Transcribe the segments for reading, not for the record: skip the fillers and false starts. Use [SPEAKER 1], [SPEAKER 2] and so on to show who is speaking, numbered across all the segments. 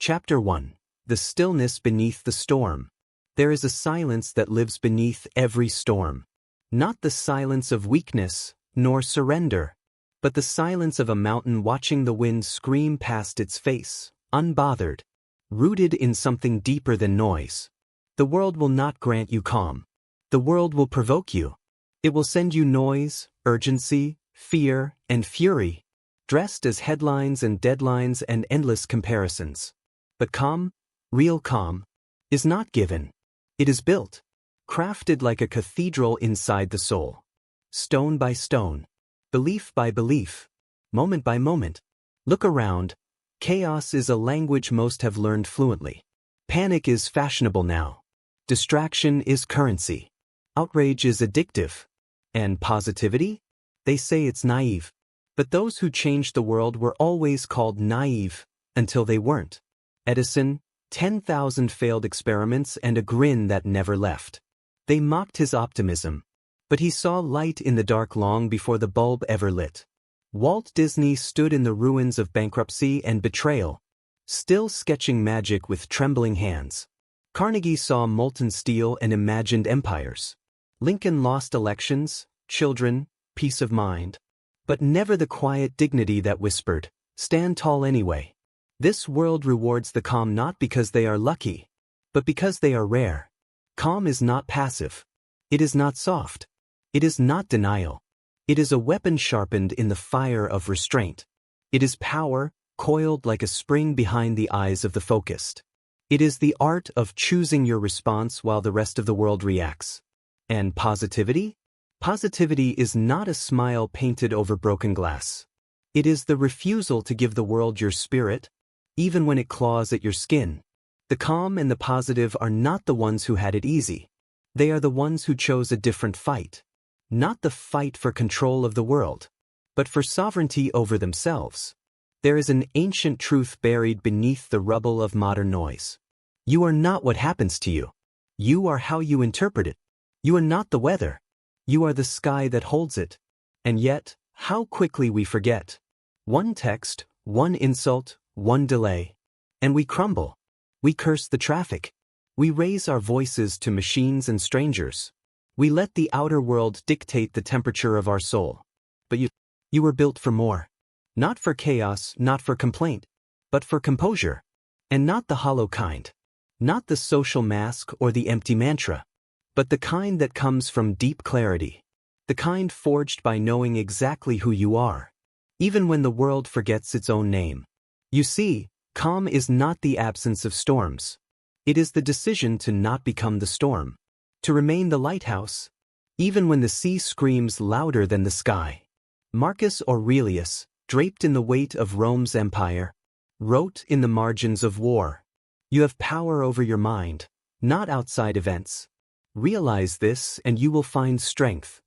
[SPEAKER 1] Chapter 1. The Stillness Beneath the Storm. There is a silence that lives beneath every storm. Not the silence of weakness, nor surrender, but the silence of a mountain watching the wind scream past its face, unbothered, rooted in something deeper than noise. The world will not grant you calm. The world will provoke you. It will send you noise, urgency, fear, and fury, dressed as headlines and deadlines and endless comparisons. But calm, real calm, is not given. It is built, crafted like a cathedral inside the soul. Stone by stone, belief by belief, moment by moment. Look around. Chaos is a language most have learned fluently. Panic is fashionable now. Distraction is currency. Outrage is addictive. And positivity? They say it's naive. But those who changed the world were always called naive, until they weren't. Edison, 10,000 failed experiments and a grin that never left. They mocked his optimism. But he saw light in the dark long before the bulb ever lit. Walt Disney stood in the ruins of bankruptcy and betrayal, still sketching magic with trembling hands. Carnegie saw molten steel and imagined empires. Lincoln lost elections, children, peace of mind. But never the quiet dignity that whispered, "Stand tall anyway." This world rewards the calm not because they are lucky, but because they are rare. Calm is not passive. It is not soft. It is not denial. It is a weapon sharpened in the fire of restraint. It is power, coiled like a spring behind the eyes of the focused. It is the art of choosing your response while the rest of the world reacts. And positivity? Positivity is not a smile painted over broken glass. It is the refusal to give the world your spirit, even when it claws at your skin. The calm and the positive are not the ones who had it easy. They are the ones who chose a different fight. Not the fight for control of the world, but for sovereignty over themselves. There is an ancient truth buried beneath the rubble of modern noise. You are not what happens to you. You are how you interpret it. You are not the weather. You are the sky that holds it. And yet, how quickly we forget. One text, one insult, one delay. And we crumble. We curse the traffic. We raise our voices to machines and strangers. We let the outer world dictate the temperature of our soul. But you were built for more. Not for chaos, not for complaint, but for composure. And not the hollow kind. Not the social mask or the empty mantra. But the kind that comes from deep clarity. The kind forged by knowing exactly who you are, even when the world forgets its own name. You see, calm is not the absence of storms. It is the decision to not become the storm. To remain the lighthouse, even when the sea screams louder than the sky. Marcus Aurelius, draped in the weight of Rome's empire, wrote in the margins of war, "You have power over your mind, not outside events. Realize this and you will find strength."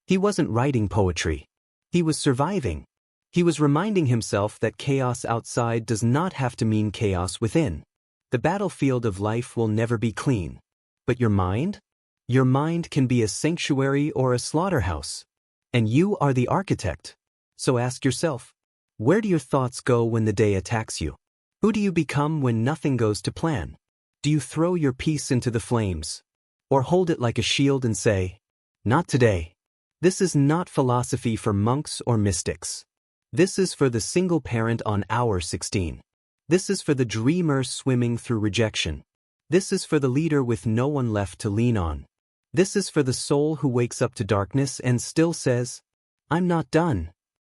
[SPEAKER 1] He wasn't writing poetry. He was surviving. He was reminding himself that chaos outside does not have to mean chaos within. The battlefield of life will never be clean. But your mind? Your mind can be a sanctuary or a slaughterhouse. And you are the architect. So ask yourself, where do your thoughts go when the day attacks you? Who do you become when nothing goes to plan? Do you throw your peace into the flames? Or hold it like a shield and say, "Not today." This is not philosophy for monks or mystics. This is for the single parent on hour 16. This is for the dreamer swimming through rejection. This is for the leader with no one left to lean on. This is for the soul who wakes up to darkness and still says, "I'm not done."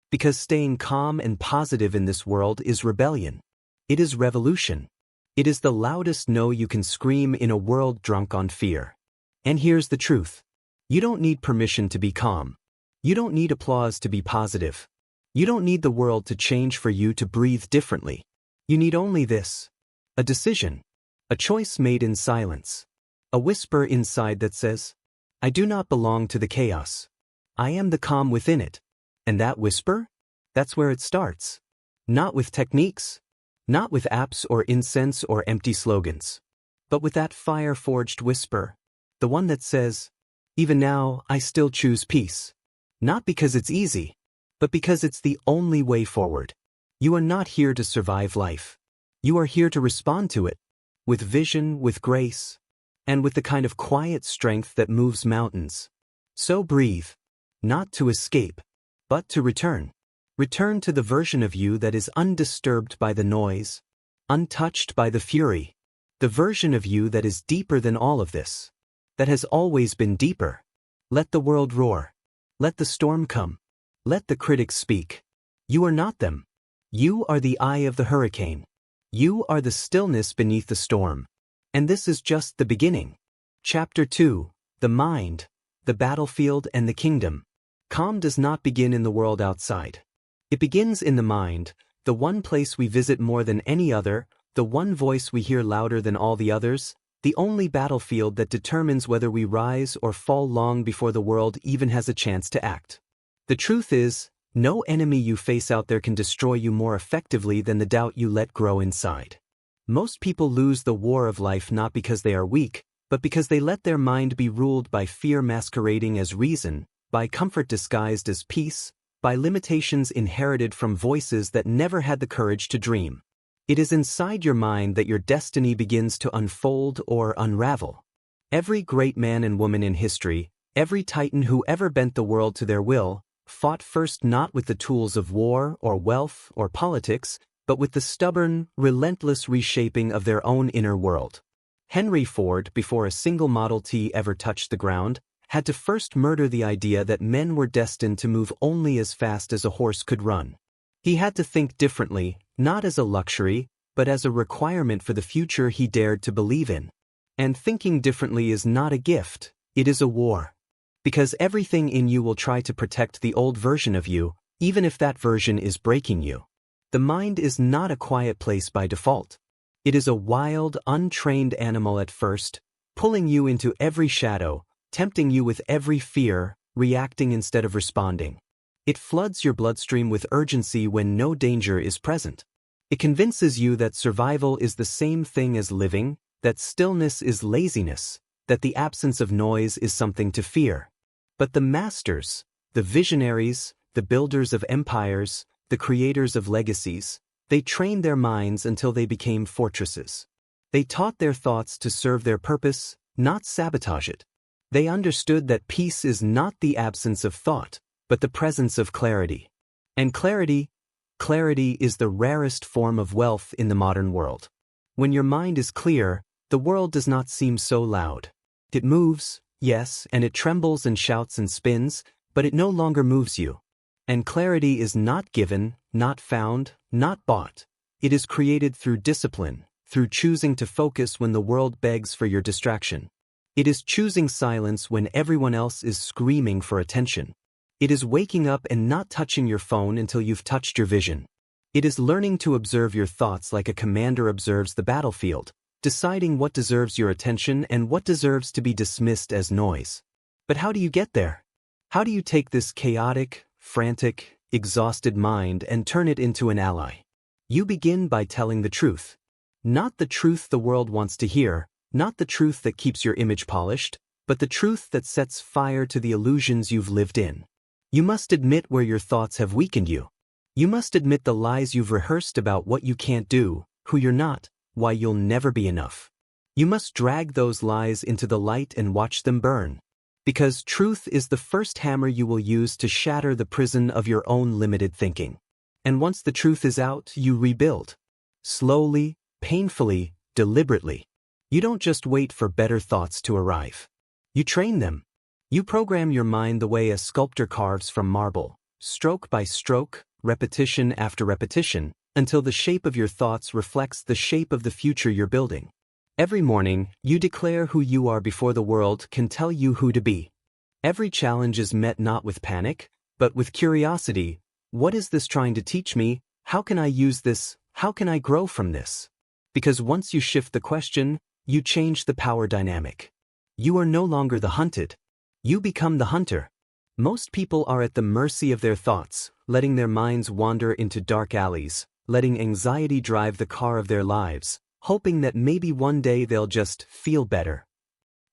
[SPEAKER 1] Because staying calm and positive in this world is rebellion. It is revolution. It is the loudest no you can scream in a world drunk on fear. And here's the truth. You don't need permission to be calm. You don't need applause to be positive. You don't need the world to change for you to breathe differently. You need only this. A decision. A choice made in silence. A whisper inside that says, "I do not belong to the chaos. I am the calm within it." And that whisper? That's where it starts. Not with techniques. Not with apps or incense or empty slogans. But with that fire-forged whisper. The one that says, "Even now, I still choose peace." Not because it's easy, but because it's the only way forward. You are not here to survive life. You are here to respond to it, with vision, with grace, and with the kind of quiet strength that moves mountains. So breathe, not to escape, but to return. Return to the version of you that is undisturbed by the noise, untouched by the fury, the version of you that is deeper than all of this, that has always been deeper. Let the world roar. Let the storm come. Let the critics speak. You are not them. You are the eye of the hurricane. You are the stillness beneath the storm. And this is just the beginning. Chapter 2, The Mind, the Battlefield and the Kingdom. Calm does not begin in the world outside. It begins in the mind, the one place we visit more than any other, the one voice we hear louder than all the others, the only battlefield that determines whether we rise or fall long before the world even has a chance to act. The truth is, no enemy you face out there can destroy you more effectively than the doubt you let grow inside. Most people lose the war of life not because they are weak, but because they let their mind be ruled by fear masquerading as reason, by comfort disguised as peace, by limitations inherited from voices that never had the courage to dream. It is inside your mind that your destiny begins to unfold or unravel. Every great man and woman in history, every titan who ever bent the world to their will, fought first not with the tools of war or wealth or politics, but with the stubborn, relentless reshaping of their own inner world. Henry Ford, before a single Model T ever touched the ground, had to first murder the idea that men were destined to move only as fast as a horse could run. He had to think differently, not as a luxury, but as a requirement for the future he dared to believe in. And thinking differently is not a gift, it is a war. Because everything in you will try to protect the old version of you, even if that version is breaking you. The mind is not a quiet place by default. It is a wild, untrained animal at first, pulling you into every shadow, tempting you with every fear, reacting instead of responding. It floods your bloodstream with urgency when no danger is present. It convinces you that survival is the same thing as living, that stillness is laziness, that the absence of noise is something to fear. But the masters, the visionaries, the builders of empires, the creators of legacies, they trained their minds until they became fortresses. They taught their thoughts to serve their purpose, not sabotage it. They understood that peace is not the absence of thought, but the presence of clarity. And clarity is the rarest form of wealth in the modern world. When your mind is clear, the world does not seem so loud. It moves, yes, and it trembles and shouts and spins, but it no longer moves you. And clarity is not given, not found, not bought. It is created through discipline, through choosing to focus when the world begs for your distraction. It is choosing silence when everyone else is screaming for attention. It is waking up and not touching your phone until you've touched your vision. It is learning to observe your thoughts like a commander observes the battlefield, deciding what deserves your attention and what deserves to be dismissed as noise. But how do you get there? How do you take this chaotic, frantic, exhausted mind and turn it into an ally? You begin by telling the truth. Not the truth the world wants to hear, not the truth that keeps your image polished, but the truth that sets fire to the illusions you've lived in. You must admit where your thoughts have weakened you. You must admit the lies you've rehearsed about what you can't do, who you're not, why you'll never be enough. You must drag those lies into the light and watch them burn. Because truth is the first hammer you will use to shatter the prison of your own limited thinking. And once the truth is out, you rebuild. Slowly, painfully, deliberately. You don't just wait for better thoughts to arrive. You train them. You program your mind the way a sculptor carves from marble, stroke by stroke, repetition after repetition, until the shape of your thoughts reflects the shape of the future you're building. Every morning, you declare who you are before the world can tell you who to be. Every challenge is met not with panic, but with curiosity. What is this trying to teach me? How can I use this? How can I grow from this? Because once you shift the question, you change the power dynamic. You are no longer the hunted. You become the hunter. Most people are at the mercy of their thoughts, letting their minds wander into dark alleys, letting anxiety drive the car of their lives, hoping that maybe one day they'll just feel better.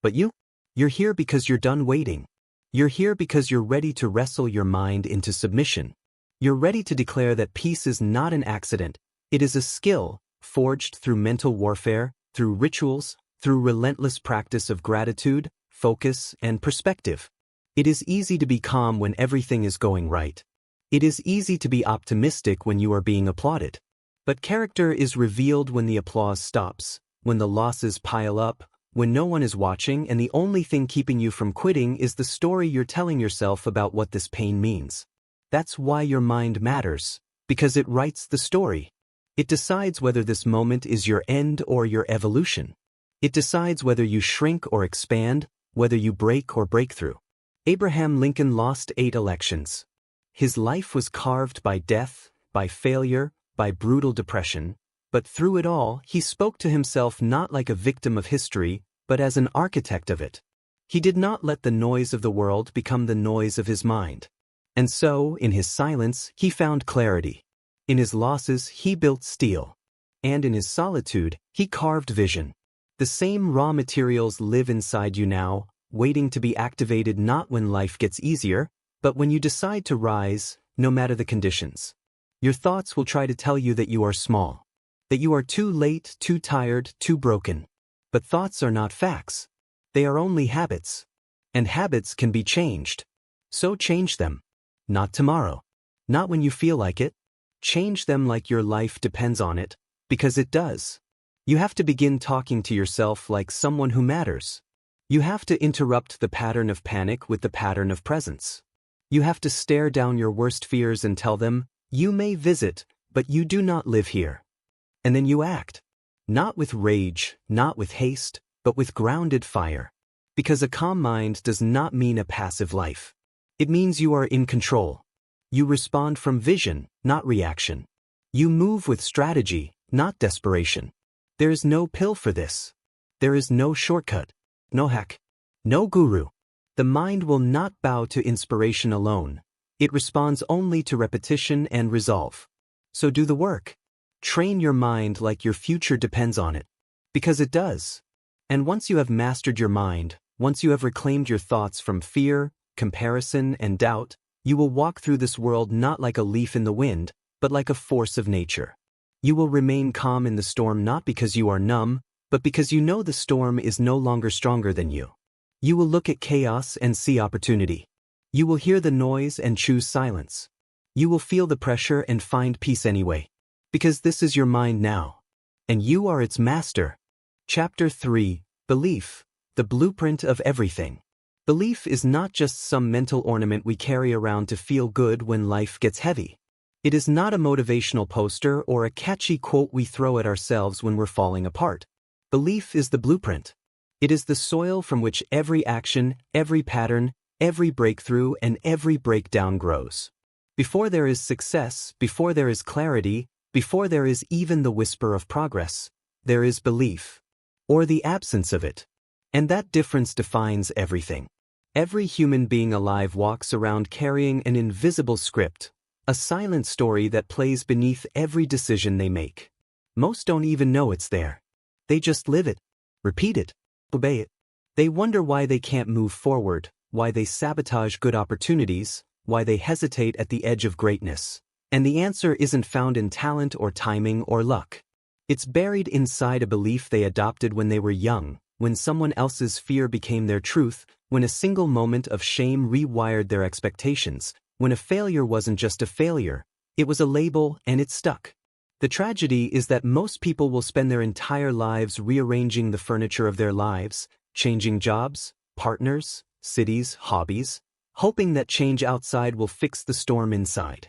[SPEAKER 1] But you're here because you're done waiting. You're here because you're ready to wrestle your mind into submission. You're ready to declare that peace is not an accident, it is a skill, forged through mental warfare, through rituals, through relentless practice of gratitude, focus, and perspective. It is easy to be calm when everything is going right. It is easy to be optimistic when you are being applauded. But character is revealed when the applause stops, when the losses pile up, when no one is watching and the only thing keeping you from quitting is the story you're telling yourself about what this pain means. That's why your mind matters, because it writes the story. It decides whether this moment is your end or your evolution. It decides whether you shrink or expand, whether you break or break through. Abraham Lincoln lost 8 elections. His life was carved by death, by failure, by brutal depression, but through it all, he spoke to himself not like a victim of history, but as an architect of it. He did not let the noise of the world become the noise of his mind. And so, in his silence, he found clarity. In his losses, he built steel. And in his solitude, he carved vision. The same raw materials live inside you now, waiting to be activated not when life gets easier, but when you decide to rise, no matter the conditions. Your thoughts will try to tell you that you are small, that you are too late, too tired, too broken. But thoughts are not facts. They are only habits. And habits can be changed. So change them. Not tomorrow. Not when you feel like it. Change them like your life depends on it, because it does. You have to begin talking to yourself like someone who matters. You have to interrupt the pattern of panic with the pattern of presence. You have to stare down your worst fears and tell them, you may visit, but you do not live here. And then you act. Not with rage, not with haste, but with grounded fire. Because a calm mind does not mean a passive life. It means you are in control. You respond from vision, not reaction. You move with strategy, not desperation. There is no pill for this. There is no shortcut, no hack, no guru. The mind will not bow to inspiration alone. It responds only to repetition and resolve. So do the work. Train your mind like your future depends on it. Because it does. And once you have mastered your mind, once you have reclaimed your thoughts from fear, comparison, and doubt, you will walk through this world not like a leaf in the wind, but like a force of nature. You will remain calm in the storm not because you are numb, but because you know the storm is no longer stronger than you. You will look at chaos and see opportunity. You will hear the noise and choose silence. You will feel the pressure and find peace anyway. Because this is your mind now. And you are its master. Chapter 3, Belief, the Blueprint of Everything. Belief is not just some mental ornament we carry around to feel good when life gets heavy. It is not a motivational poster or a catchy quote we throw at ourselves when we're falling apart. Belief is the blueprint. It is the soil from which every action, every pattern, every breakthrough, and every breakdown grows. Before there is success, before there is clarity, before there is even the whisper of progress, there is belief. Or the absence of it. And that difference defines everything. Every human being alive walks around carrying an invisible script, a silent story that plays beneath every decision they make. Most don't even know it's there. They just live it, repeat it, obey it. They wonder why they can't move forward, why they sabotage good opportunities, why they hesitate at the edge of greatness. And the answer isn't found in talent or timing or luck. It's buried inside a belief they adopted when they were young, when someone else's fear became their truth, when a single moment of shame rewired their expectations, when a failure wasn't just a failure, it was a label and it stuck. The tragedy is that most people will spend their entire lives rearranging the furniture of their lives, changing jobs, partners, cities, hobbies, hoping that change outside will fix the storm inside.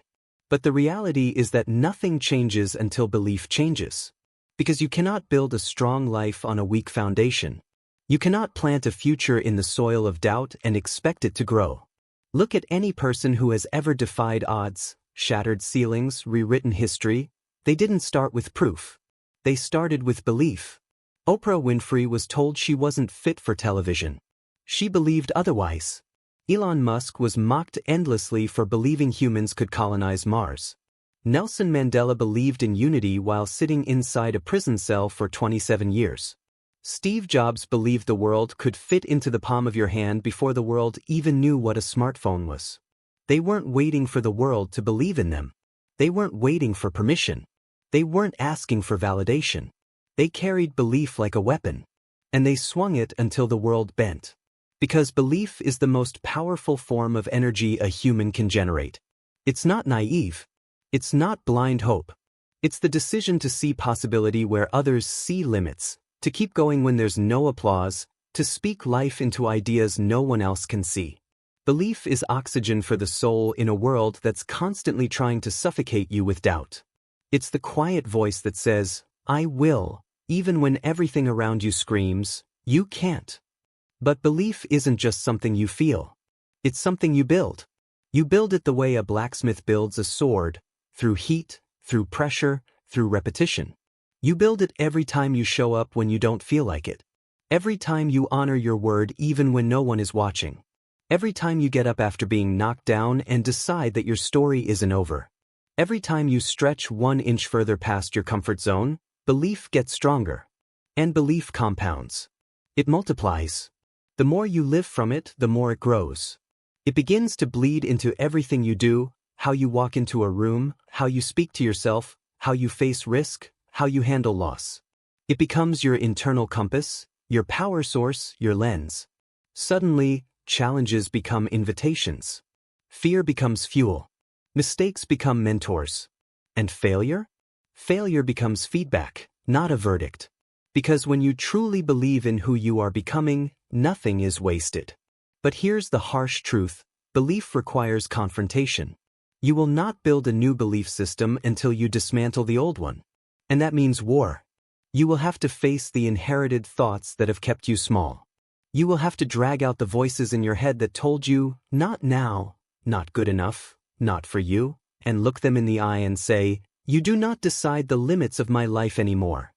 [SPEAKER 1] But the reality is that nothing changes until belief changes. Because you cannot build a strong life on a weak foundation. You cannot plant a future in the soil of doubt and expect it to grow. Look at any person who has ever defied odds, shattered ceilings, rewritten history. They didn't start with proof. They started with belief. Oprah Winfrey was told she wasn't fit for television. She believed otherwise. Elon Musk was mocked endlessly for believing humans could colonize Mars. Nelson Mandela believed in unity while sitting inside a prison cell for 27 years. Steve Jobs believed the world could fit into the palm of your hand before the world even knew what a smartphone was. They weren't waiting for the world to believe in them. They weren't waiting for permission. They weren't asking for validation. They carried belief like a weapon. And they swung it until the world bent. Because belief is the most powerful form of energy a human can generate. It's not naive. It's not blind hope. It's the decision to see possibility where others see limits, to keep going when there's no applause, to speak life into ideas no one else can see. Belief is oxygen for the soul in a world that's constantly trying to suffocate you with doubt. It's the quiet voice that says, I will, even when everything around you screams, you can't. But belief isn't just something you feel. It's something you build. You build it the way a blacksmith builds a sword, through heat, through pressure, through repetition. You build it every time you show up when you don't feel like it. Every time you honor your word even when no one is watching. Every time you get up after being knocked down and decide that your story isn't over. Every time you stretch 1 inch further past your comfort zone, belief gets stronger. And belief compounds. It multiplies. The more you live from it, the more it grows. It begins to bleed into everything you do, how you walk into a room, how you speak to yourself, how you face risk, how you handle loss. It becomes your internal compass, your power source, your lens. Suddenly, challenges become invitations. Fear becomes fuel. Mistakes become mentors. And failure? Failure becomes feedback, not a verdict. Because when you truly believe in who you are becoming, nothing is wasted. But here's the harsh truth: belief requires confrontation. You will not build a new belief system until you dismantle the old one. And that means war. You will have to face the inherited thoughts that have kept you small. You will have to drag out the voices in your head that told you, not now, not good enough, not for you, and look them in the eye and say, you do not decide the limits of my life anymore.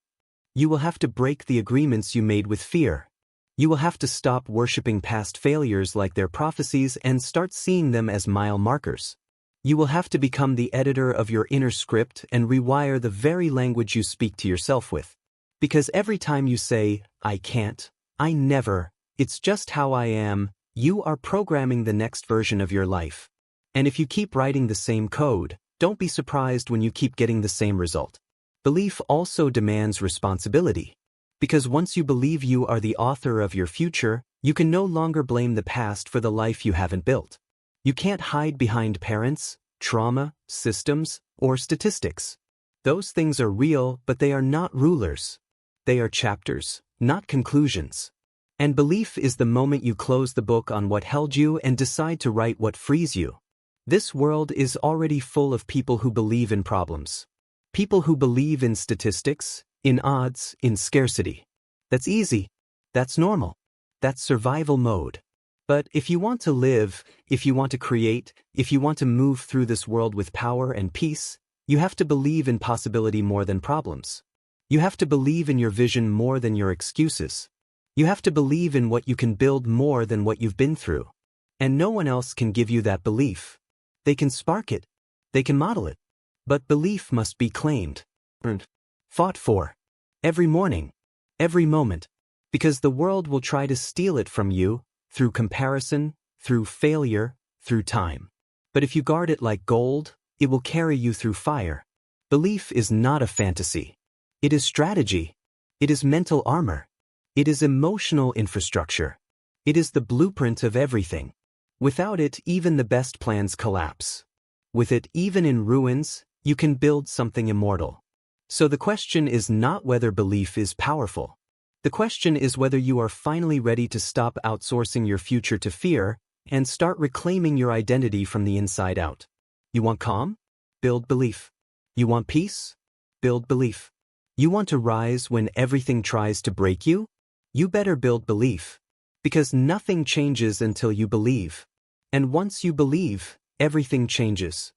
[SPEAKER 1] You will have to break the agreements you made with fear. You will have to stop worshiping past failures like their prophecies and start seeing them as mile markers. You will have to become the editor of your inner script and rewire the very language you speak to yourself with. Because every time you say, I can't, I never, it's just how I am, you are programming the next version of your life. And if you keep writing the same code, don't be surprised when you keep getting the same result. Belief also demands responsibility. Because once you believe you are the author of your future, you can no longer blame the past for the life you haven't built. You can't hide behind parents, trauma, systems, or statistics. Those things are real, but they are not rulers. They are chapters, not conclusions. And belief is the moment you close the book on what held you and decide to write what frees you. This world is already full of people who believe in problems. People who believe in statistics, in odds, in scarcity. That's easy. That's normal. That's survival mode. But if you want to live, if you want to create, if you want to move through this world with power and peace, you have to believe in possibility more than problems. You have to believe in your vision more than your excuses. You have to believe in what you can build more than what you've been through. And no one else can give you that belief. They can spark it. They can model it. But belief must be claimed. Earned. Fought for. Every morning. Every moment. Because the world will try to steal it from you, through comparison, through failure, through time. But if you guard it like gold, it will carry you through fire. Belief is not a fantasy. It is strategy. It is mental armor. It is emotional infrastructure. It is the blueprint of everything. Without it, even the best plans collapse. With it, even in ruins, you can build something immortal. So the question is not whether belief is powerful. The question is whether you are finally ready to stop outsourcing your future to fear and start reclaiming your identity from the inside out. You want calm? Build belief. You want peace? Build belief. You want to rise when everything tries to break you? You better build belief. Because nothing changes until you believe. And once you believe, everything changes.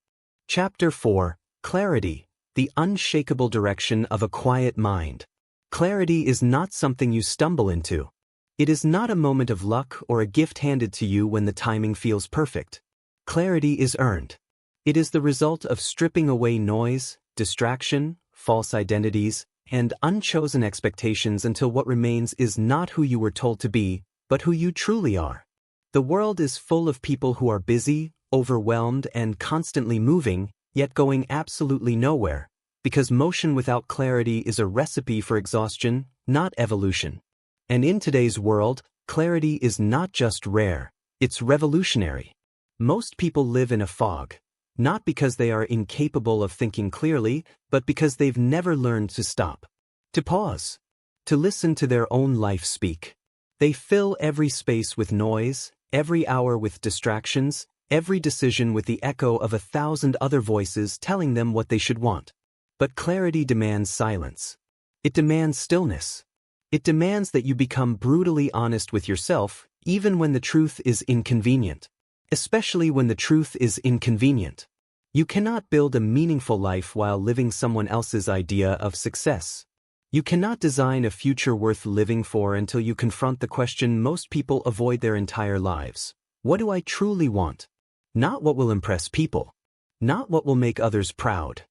[SPEAKER 1] Chapter 4: Clarity, the unshakable direction of a quiet mind. Clarity is not something you stumble into. It is not a moment of luck or a gift handed to you when the timing feels perfect. Clarity is earned. It is the result of stripping away noise, distraction, false identities, and unchosen expectations until what remains is not who you were told to be, but who you truly are. The world is full of people who are busy, overwhelmed, and constantly moving, yet going absolutely nowhere, Because motion without clarity is a recipe for exhaustion, not evolution. And in today's world, clarity is not just rare, it's revolutionary. Most people live in a fog, not because they are incapable of thinking clearly, but because they've never learned to stop, to pause, to listen to their own life speak. They fill every space with noise, every hour with distractions, every decision with the echo of 1,000 other voices telling them what they should want. But clarity demands silence. It demands stillness. It demands that you become brutally honest with yourself, even when the truth is inconvenient. Especially when the truth is inconvenient. You cannot build a meaningful life while living someone else's idea of success. You cannot design a future worth living for until you confront the question most people avoid their entire lives. What do I truly want? Not what will impress people. Not what will make others proud.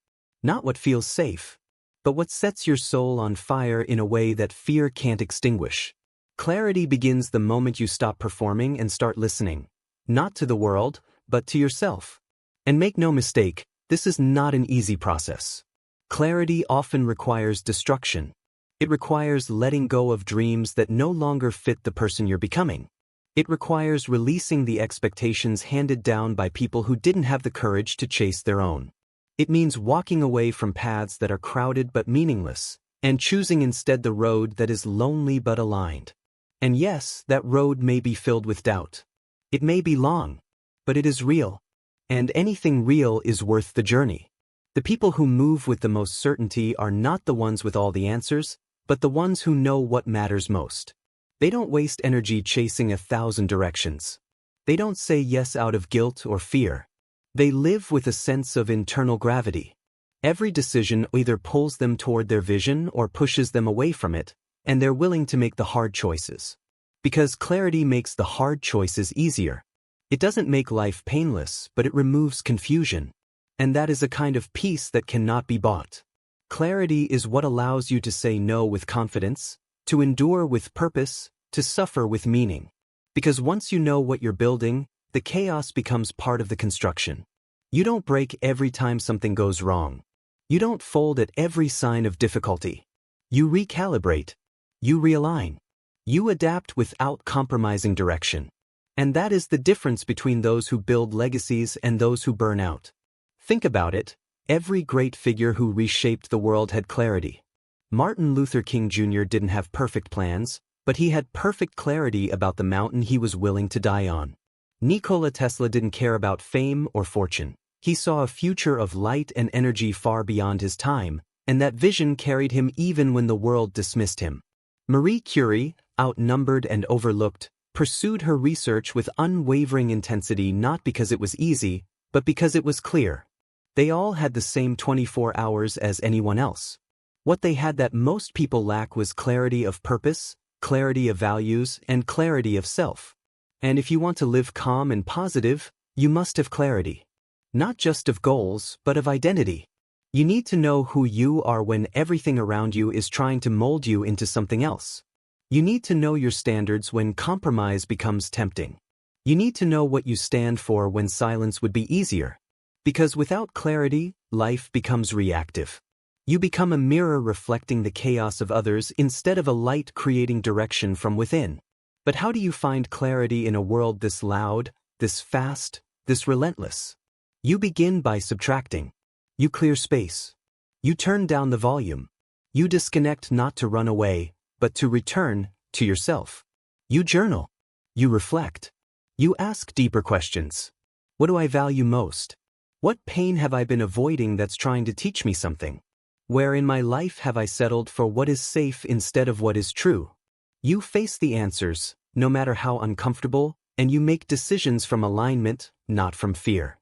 [SPEAKER 1] Not what feels safe. But what sets your soul on fire in a way that fear can't extinguish. Clarity begins the moment you stop performing and start listening. Not to the world, but to yourself. And make no mistake, this is not an easy process. Clarity often requires destruction. It requires letting go of dreams that no longer fit the person you're becoming. It requires releasing the expectations handed down by people who didn't have the courage to chase their own. It means walking away from paths that are crowded but meaningless, and choosing instead the road that is lonely but aligned. And yes, that road may be filled with doubt. It may be long, but it is real. And anything real is worth the journey. The people who move with the most certainty are not the ones with all the answers, but the ones who know what matters most. They don't waste energy chasing 1,000 directions. They don't say yes out of guilt or fear. They live with a sense of internal gravity. Every decision either pulls them toward their vision or pushes them away from it, and they're willing to make the hard choices. Because clarity makes the hard choices easier. It doesn't make life painless, but it removes confusion. And that is a kind of peace that cannot be bought. Clarity is what allows you to say no with confidence, to endure with purpose, to suffer with meaning. Because once you know what you're building, the chaos becomes part of the construction. You don't break every time something goes wrong. You don't fold at every sign of difficulty. You recalibrate. You realign. You adapt without compromising direction. And that is the difference between those who build legacies and those who burn out. Think about it. Every great figure who reshaped the world had clarity. Martin Luther King Jr. didn't have perfect plans, but he had perfect clarity about the mountain he was willing to die on. Nikola Tesla didn't care about fame or fortune. He saw a future of light and energy far beyond his time, and that vision carried him even when the world dismissed him. Marie Curie, outnumbered and overlooked, pursued her research with unwavering intensity not because it was easy, but because it was clear. They all had the same 24 hours as anyone else. What they had that most people lack was clarity of purpose, clarity of values, and clarity of self. And if you want to live calm and positive, you must have clarity. Not just of goals, but of identity. You need to know who you are when everything around you is trying to mold you into something else. You need to know your standards when compromise becomes tempting. You need to know what you stand for when silence would be easier. Because without clarity, life becomes reactive. You become a mirror reflecting the chaos of others instead of a light creating direction from within. But how do you find clarity in a world this loud, this fast, this relentless? You begin by subtracting. You clear space. You turn down the volume. You disconnect not to run away, but to return to yourself. You journal. You reflect. You ask deeper questions. What do I value most? What pain have I been avoiding that's trying to teach me something? Where in my life have I settled for what is safe instead of what is true? You face the answers, no matter how uncomfortable, and you make decisions from alignment, not from fear.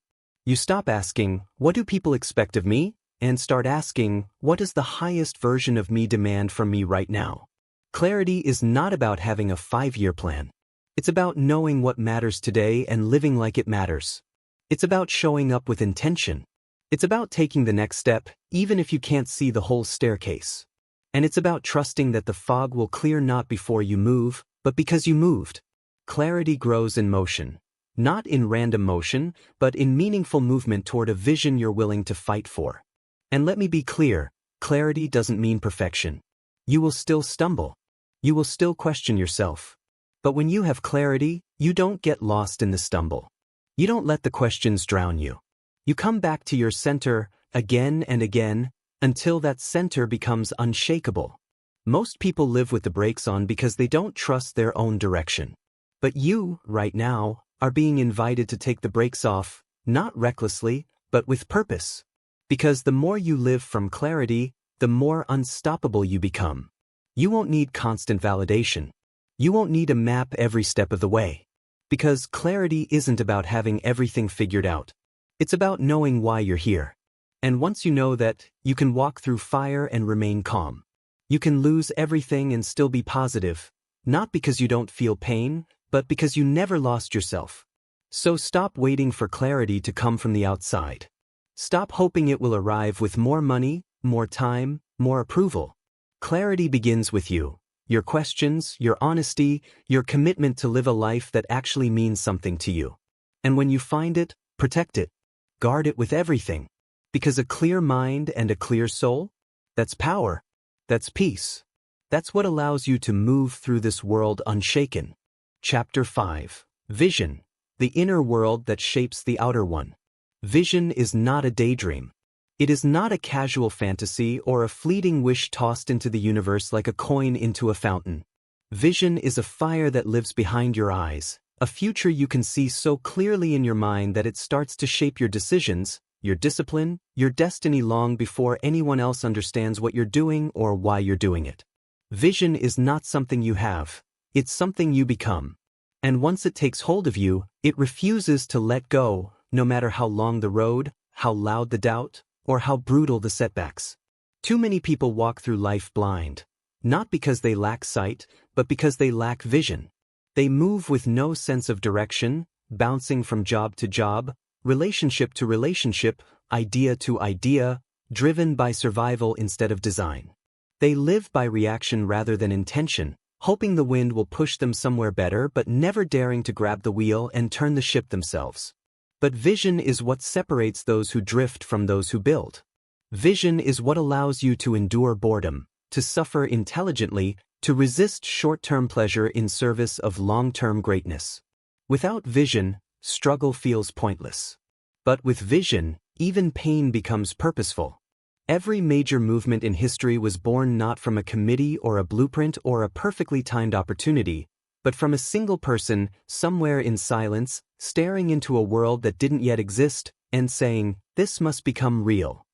[SPEAKER 1] You stop asking, what do people expect of me? And start asking, what does the highest version of me demand from me right now? Clarity is not about having a 5-year plan. It's about knowing what matters today and living like it matters. It's about showing up with intention. It's about taking the next step, even if you can't see the whole staircase. And it's about trusting that the fog will clear not before you move, but because you moved. Clarity grows in motion. Not in random motion, but in meaningful movement toward a vision you're willing to fight for. And let me be clear, clarity doesn't mean perfection. You will still stumble. You will still question yourself. But when you have clarity, you don't get lost in the stumble. You don't let the questions drown you. You come back to your center again and again until that center becomes unshakable. Most people live with the brakes on because they don't trust their own direction. But you, right now, are being invited to take the brakes off, not recklessly, but with purpose. Because the more you live from clarity, the more unstoppable you become. You won't need constant validation. You won't need a map every step of the way. Because clarity isn't about having everything figured out. It's about knowing why you're here. And once you know that, you can walk through fire and remain calm. You can lose everything and still be positive, not because you don't feel pain, but because you never lost yourself. So stop waiting for clarity to come from the outside. Stop hoping it will arrive with more money, more time, more approval. Clarity begins with you. Your questions, your honesty, your commitment to live a life that actually means something to you. And when you find it, protect it. Guard it with everything. Because a clear mind and a clear soul, that's power. That's peace. That's what allows you to move through this world unshaken. Chapter 5. Vision. The inner world that shapes the outer one. Vision is not a daydream. It is not a casual fantasy or a fleeting wish tossed into the universe like a coin into a fountain. Vision is a fire that lives behind your eyes, a future you can see so clearly in your mind that it starts to shape your decisions, your discipline, your destiny long before anyone else understands what you're doing or why you're doing it. Vision is not something you have, it's something you become. And once it takes hold of you, it refuses to let go, no matter how long the road, how loud the doubt, or how brutal the setbacks. Too many people walk through life blind, not because they lack sight, but because they lack vision. They move with no sense of direction, bouncing from job to job, relationship to relationship, idea to idea, driven by survival instead of design. They live by reaction rather than intention, hoping the wind will push them somewhere better but never daring to grab the wheel and turn the ship themselves. But vision is what separates those who drift from those who build. Vision is what allows you to endure boredom, to suffer intelligently, to resist short-term pleasure in service of long-term greatness. Without vision, struggle feels pointless. But with vision, even pain becomes purposeful. Every major movement in history was born not from a committee or a blueprint or a perfectly timed opportunity, but from a single person, somewhere in silence, staring into a world that didn't yet exist, and saying, "This must become real."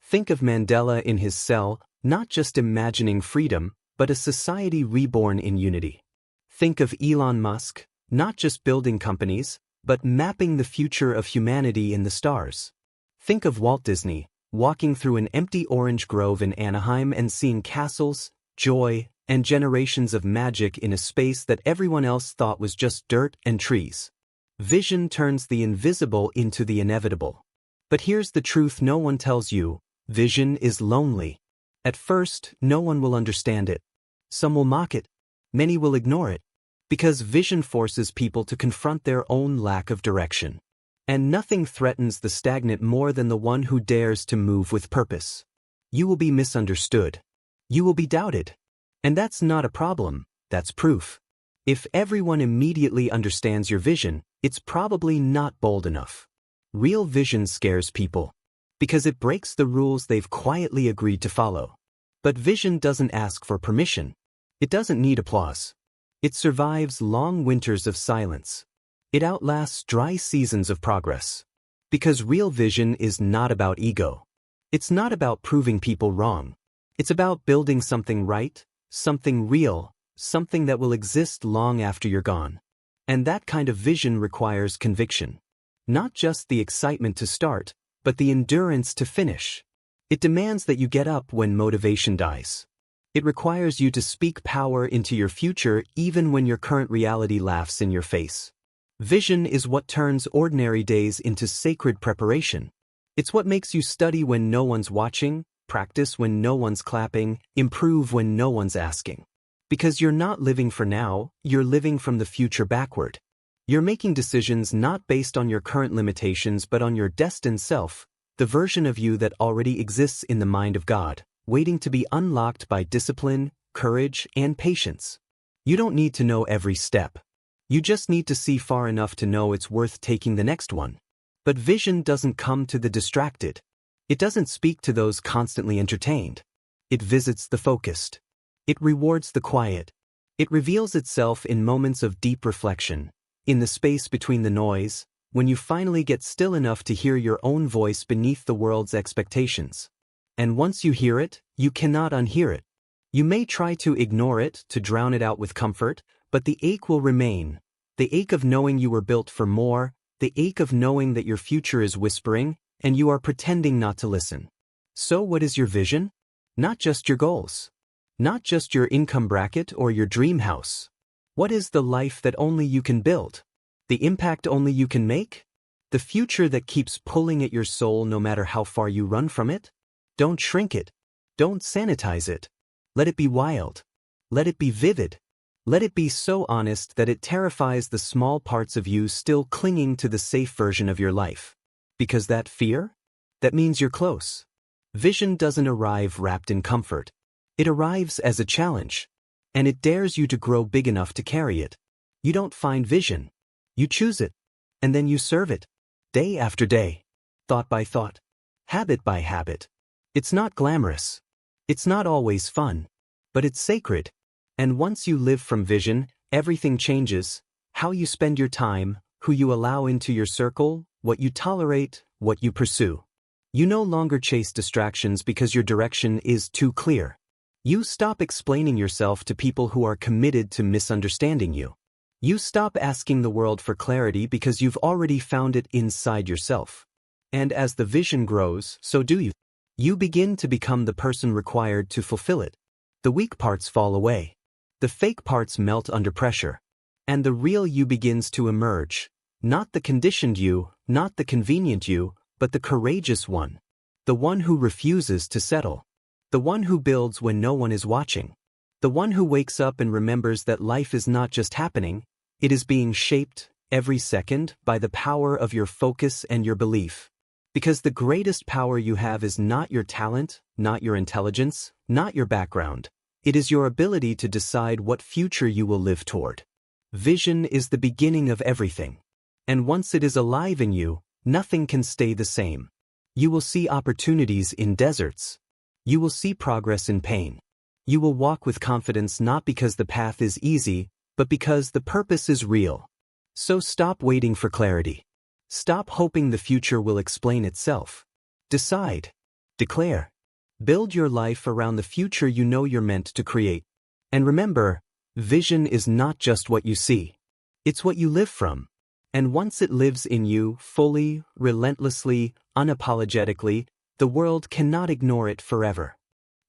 [SPEAKER 1] Think of Mandela in his cell, not just imagining freedom, but a society reborn in unity. Think of Elon Musk, not just building companies, but mapping the future of humanity in the stars. Think of Walt Disney, walking through an empty orange grove in Anaheim and seeing castles, joy, and generations of magic in a space that everyone else thought was just dirt and trees. Vision turns the invisible into the inevitable. But here's the truth no one tells you: vision is lonely. At first, no one will understand it. Some will mock it. Many will ignore it. Because vision forces people to confront their own lack of direction. And nothing threatens the stagnant more than the one who dares to move with purpose. You will be misunderstood. You will be doubted. And that's not a problem, that's proof. If everyone immediately understands your vision, it's probably not bold enough. Real vision scares people. Because it breaks the rules they've quietly agreed to follow. But vision doesn't ask for permission. It doesn't need applause. It survives long winters of silence. It outlasts dry seasons of progress. Because real vision is not about ego. It's not about proving people wrong. It's about building something right, something real, something that will exist long after you're gone. And that kind of vision requires conviction. Not just the excitement to start, but the endurance to finish. It demands that you get up when motivation dies. It requires you to speak power into your future even when your current reality laughs in your face. Vision is what turns ordinary days into sacred preparation. It's what makes you study when no one's watching, practice when no one's clapping, improve when no one's asking. Because you're not living for now, you're living from the future backward. You're making decisions not based on your current limitations but on your destined self, the version of you that already exists in the mind of God, waiting to be unlocked by discipline, courage, and patience. You don't need to know every step. You just need to see far enough to know it's worth taking the next one. But vision doesn't come to the distracted. It doesn't speak to those constantly entertained. It visits the focused. It rewards the quiet. It reveals itself in moments of deep reflection, in the space between the noise, when you finally get still enough to hear your own voice beneath the world's expectations. And once you hear it, you cannot unhear it. You may try to ignore it, to drown it out with comfort, but the ache will remain. The ache of knowing you were built for more, the ache of knowing that your future is whispering, and you are pretending not to listen. So what is your vision? Not just your goals. Not just your income bracket or your dream house. What is the life that only you can build? The impact only you can make? The future that keeps pulling at your soul no matter how far you run from it? Don't shrink it. Don't sanitize it. Let it be wild. Let it be vivid. Let it be so honest that it terrifies the small parts of you still clinging to the safe version of your life. Because that fear? That means you're close. Vision doesn't arrive wrapped in comfort. It arrives as a challenge. And it dares you to grow big enough to carry it. You don't find vision. You choose it. And then you serve it. Day after day. Thought by thought. Habit by habit. It's not glamorous. It's not always fun. But it's sacred. And once you live from vision, everything changes. How you spend your time, who you allow into your circle, what you tolerate, what you pursue. You no longer chase distractions because your direction is too clear. You stop explaining yourself to people who are committed to misunderstanding you. You stop asking the world for clarity because you've already found it inside yourself. And as the vision grows, so do you. You begin to become the person required to fulfill it. The weak parts fall away. The fake parts melt under pressure. And the real you begins to emerge. Not the conditioned you, not the convenient you, but the courageous one. The one who refuses to settle. The one who builds when no one is watching. The one who wakes up and remembers that life is not just happening, it is being shaped, every second, by the power of your focus and your belief. Because the greatest power you have is not your talent, not your intelligence, not your background. It is your ability to decide what future you will live toward. Vision is the beginning of everything. And once it is alive in you, nothing can stay the same. You will see opportunities in deserts. You will see progress in pain. You will walk with confidence not because the path is easy, but because the purpose is real. So stop waiting for clarity. Stop hoping the future will explain itself. Decide. Declare. Build your life around the future you know you're meant to create. And remember, vision is not just what you see. It's what you live from. And once it lives in you, fully, relentlessly, unapologetically, the world cannot ignore it forever.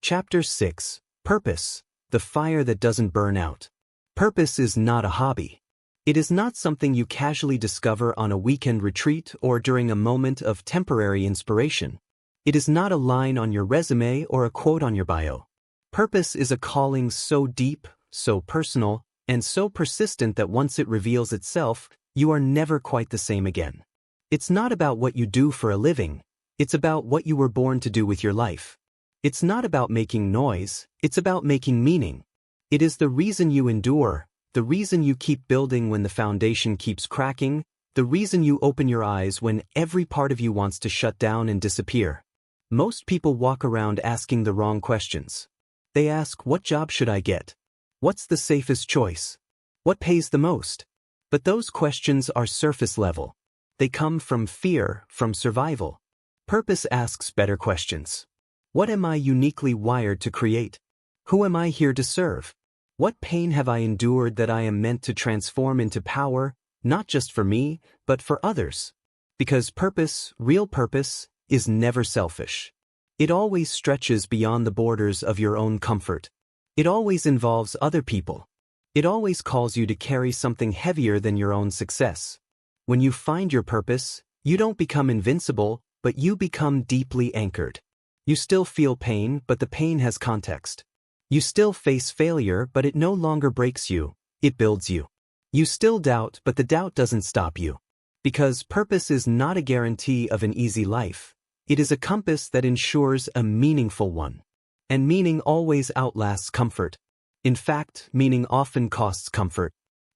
[SPEAKER 1] Chapter 6. Purpose. The fire that doesn't burn out. Purpose is not a hobby. It is not something you casually discover on a weekend retreat or during a moment of temporary inspiration. It is not a line on your resume or a quote on your bio. Purpose is a calling so deep, so personal, and so persistent that once it reveals itself, you are never quite the same again. It's not about what you do for a living. It's about what you were born to do with your life. It's not about making noise, it's about making meaning. It is the reason you endure, the reason you keep building when the foundation keeps cracking, the reason you open your eyes when every part of you wants to shut down and disappear. Most people walk around asking the wrong questions. They ask, what job should I get? What's the safest choice? What pays the most? But those questions are surface level. They come from fear, from survival. Purpose asks better questions. What am I uniquely wired to create? Who am I here to serve? What pain have I endured that I am meant to transform into power, not just for me, but for others? Because purpose, real purpose, is never selfish. It always stretches beyond the borders of your own comfort. It always involves other people. It always calls you to carry something heavier than your own success. When you find your purpose, you don't become invincible, but you become deeply anchored. You still feel pain, but the pain has context. You still face failure, but it no longer breaks you, it builds you. You still doubt, but the doubt doesn't stop you. Because purpose is not a guarantee of an easy life. It is a compass that ensures a meaningful one. And meaning always outlasts comfort. In fact, meaning often costs comfort.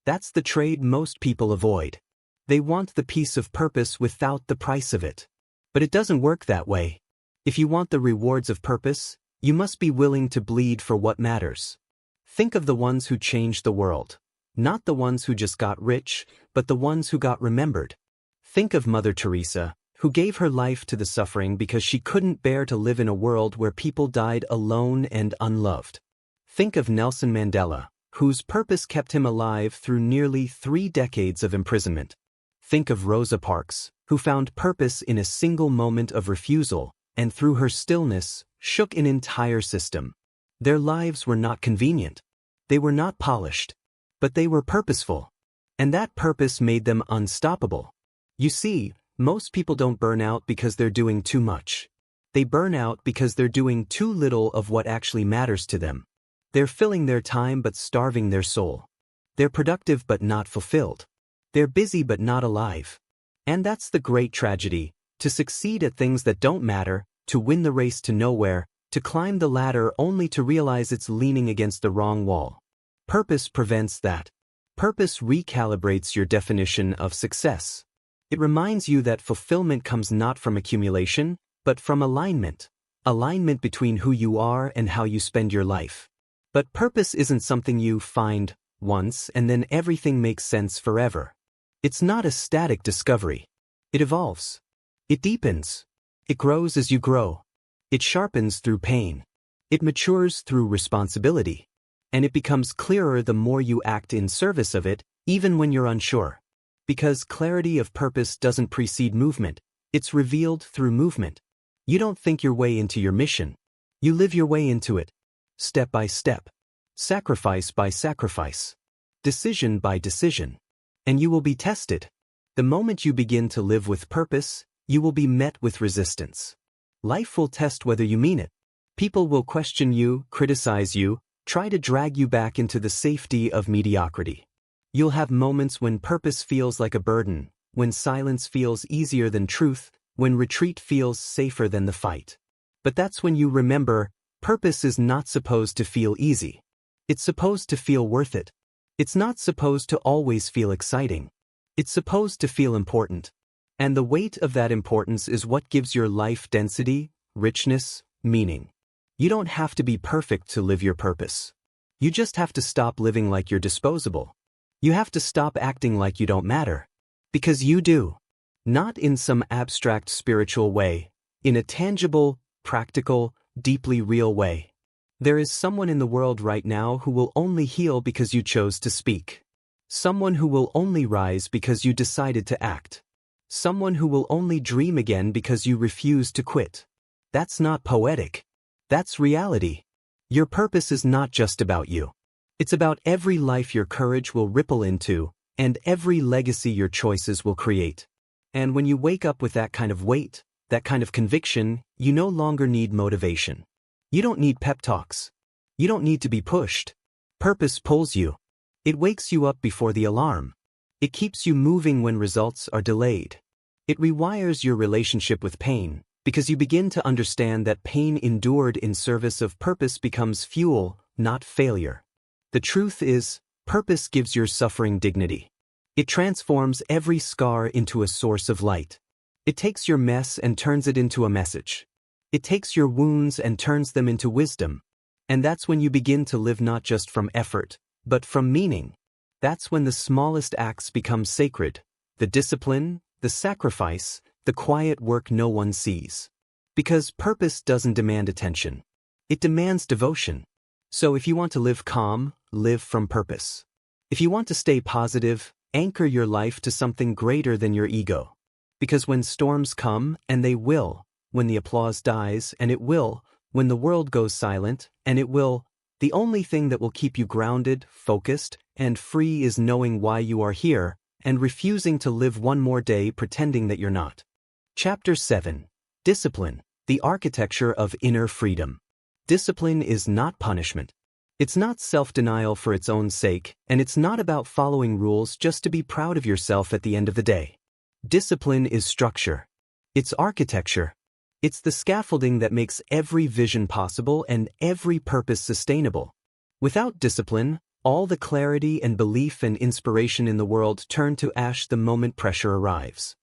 [SPEAKER 1] That's the trade most people avoid. They want the peace of purpose without the price of it. But it doesn't work that way. If you want the rewards of purpose, you must be willing to bleed for what matters. Think of the ones who changed the world. Not the ones who just got rich, but the ones who got remembered. Think of Mother Teresa, who gave her life to the suffering because she couldn't bear to live in a world where people died alone and unloved. Think of Nelson Mandela, whose purpose kept him alive through nearly 3 decades of imprisonment. Think of Rosa Parks, who found purpose in a single moment of refusal, and through her stillness, shook an entire system. Their lives were not convenient. They were not polished. But they were purposeful. And that purpose made them unstoppable. You see, most people don't burn out because they're doing too much. They burn out because they're doing too little of what actually matters to them. They're filling their time but starving their soul. They're productive but not fulfilled. They're busy but not alive. And that's the great tragedy: to succeed at things that don't matter, to win the race to nowhere, to climb the ladder only to realize it's leaning against the wrong wall. Purpose prevents that. Purpose recalibrates your definition of success. It reminds you that fulfillment comes not from accumulation, but from alignment. Alignment between who you are and how you spend your life. But purpose isn't something you find once and then everything makes sense forever. It's not a static discovery. It evolves. It deepens. It grows as you grow. It sharpens through pain. It matures through responsibility. And it becomes clearer the more you act in service of it, even when you're unsure. Because clarity of purpose doesn't precede movement. It's revealed through movement. You don't think your way into your mission. You live your way into it. Step by step. Sacrifice by sacrifice. Decision by decision. And you will be tested. The moment you begin to live with purpose, you will be met with resistance. Life will test whether you mean it. People will question you, criticize you, try to drag you back into the safety of mediocrity. You'll have moments when purpose feels like a burden, when silence feels easier than truth, when retreat feels safer than the fight. But that's when you remember, purpose is not supposed to feel easy. It's supposed to feel worth it. It's not supposed to always feel exciting. It's supposed to feel important. And the weight of that importance is what gives your life density, richness, meaning. You don't have to be perfect to live your purpose. You just have to stop living like you're disposable. You have to stop acting like you don't matter. Because you do. Not in some abstract spiritual way, in a tangible, practical, deeply real way. There is someone in the world right now who will only heal because you chose to speak. Someone who will only rise because you decided to act. Someone who will only dream again because you refuse to quit. That's not poetic. That's reality. Your purpose is not just about you. It's about every life your courage will ripple into, and every legacy your choices will create. And when you wake up with that kind of weight, that kind of conviction, you no longer need motivation. You don't need pep talks. You don't need to be pushed. Purpose pulls you. It wakes you up before the alarm. It keeps you moving when results are delayed. It rewires your relationship with pain, because you begin to understand that pain endured in service of purpose becomes fuel, not failure. The truth is, purpose gives your suffering dignity. It transforms every scar into a source of light. It takes your mess and turns it into a message. It takes your wounds and turns them into wisdom. And that's when you begin to live not just from effort, but from meaning. That's when the smallest acts become sacred. The discipline, the sacrifice, the quiet work no one sees. Because purpose doesn't demand attention. It demands devotion. So if you want to live calm, live from purpose. If you want to stay positive, anchor your life to something greater than your ego. Because when storms come, and they will, when the applause dies, and it will, when the world goes silent, and it will, the only thing that will keep you grounded, focused, and free is knowing why you are here, and refusing to live one more day pretending that you're not. Chapter 7. Discipline, the architecture of inner freedom. Discipline is not punishment. It's not self-denial for its own sake, and it's not about following rules just to be proud of yourself at the end of the day. Discipline is structure. It's architecture. It's the scaffolding that makes every vision possible and every purpose sustainable. Without discipline, all the clarity and belief and inspiration in the world turn to ash the moment pressure arrives.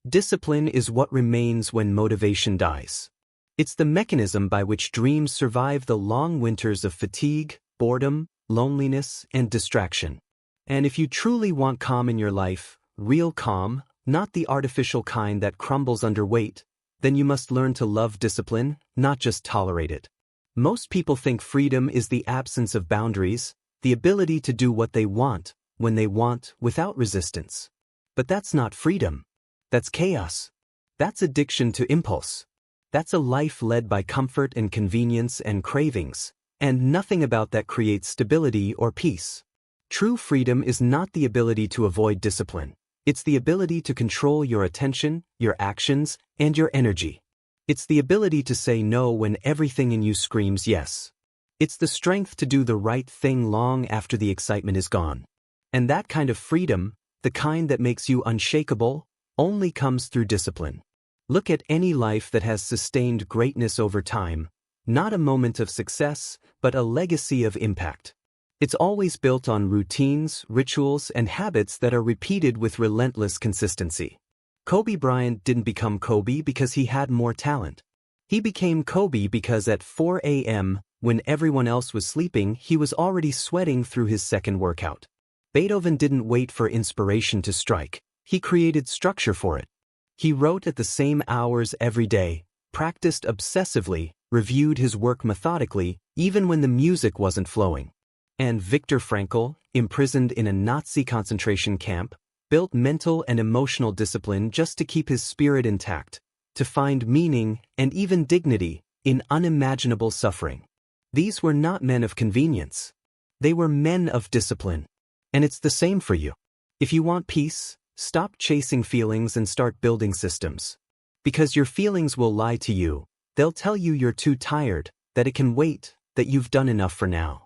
[SPEAKER 1] Discipline is what remains when motivation dies. It's the mechanism by which dreams survive the long winters of fatigue, boredom, loneliness, and distraction. And if you truly want calm in your life, real calm, not the artificial kind that crumbles under weight, then you must learn to love discipline, not just tolerate it. Most people think freedom is the absence of boundaries, the ability to do what they want, when they want, without resistance. But that's not freedom. That's chaos. That's addiction to impulse. That's a life led by comfort and convenience and cravings, and nothing about that creates stability or peace. True freedom is not the ability to avoid discipline. It's the ability to control your attention, your actions, and your energy. It's the ability to say no when everything in you screams yes. It's the strength to do the right thing long after the excitement is gone. And that kind of freedom, the kind that makes you unshakable, only comes through discipline. Look at any life that has sustained greatness over time, not a moment of success, but a legacy of impact. It's always built on routines, rituals, and habits that are repeated with relentless consistency. Kobe Bryant didn't become Kobe because he had more talent. He became Kobe because at 4 a.m., when everyone else was sleeping, he was already sweating through his second workout. Beethoven didn't wait for inspiration to strike. He created structure for it. He wrote at the same hours every day, practiced obsessively, reviewed his work methodically, even when the music wasn't flowing. And Viktor Frankl, imprisoned in a Nazi concentration camp, built mental and emotional discipline just to keep his spirit intact, to find meaning and even dignity in unimaginable suffering. These were not men of convenience. They were men of discipline. And it's the same for you. If you want peace, stop chasing feelings and start building systems. Because your feelings will lie to you. They'll tell you you're too tired, that it can wait, that you've done enough for now.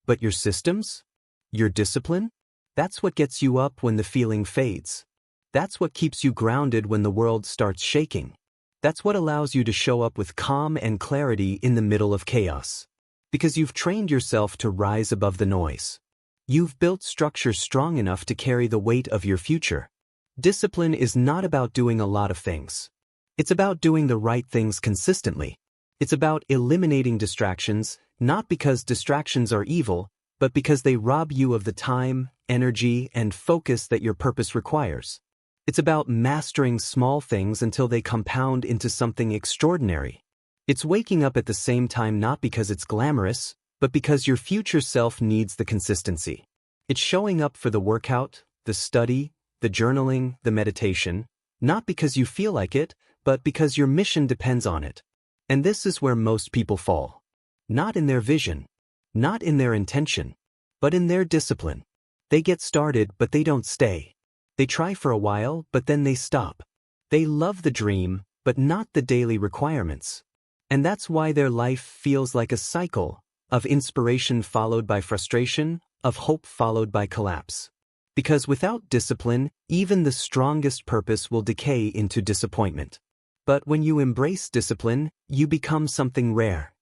[SPEAKER 1] But your systems? Your discipline? That's what gets you up when the feeling fades. That's what keeps you grounded when the world starts shaking. That's what allows you to show up with calm and clarity in the middle of chaos. Because you've trained yourself to rise above the noise. You've built structure strong enough to carry the weight of your future. Discipline is not about doing a lot of things. It's about doing the right things consistently. It's about eliminating distractions, not because distractions are evil, but because they rob you of the time, energy, and focus that your purpose requires. It's about mastering small things until they compound into something extraordinary. It's waking up at the same time not because it's glamorous, but because your future self needs the consistency. It's showing up for the workout, the study, the journaling, the meditation, not because you feel like it, but because your mission depends on it. And this is where most people fall. Not in their vision, not in their intention, but in their discipline. They get started, but they don't stay. They try for a while, but then they stop. They love the dream, but not the daily requirements. And that's why their life feels like a cycle of inspiration followed by frustration, of hope followed by collapse. Because without discipline, even the strongest purpose will decay into disappointment. But when you embrace discipline, you become something rare.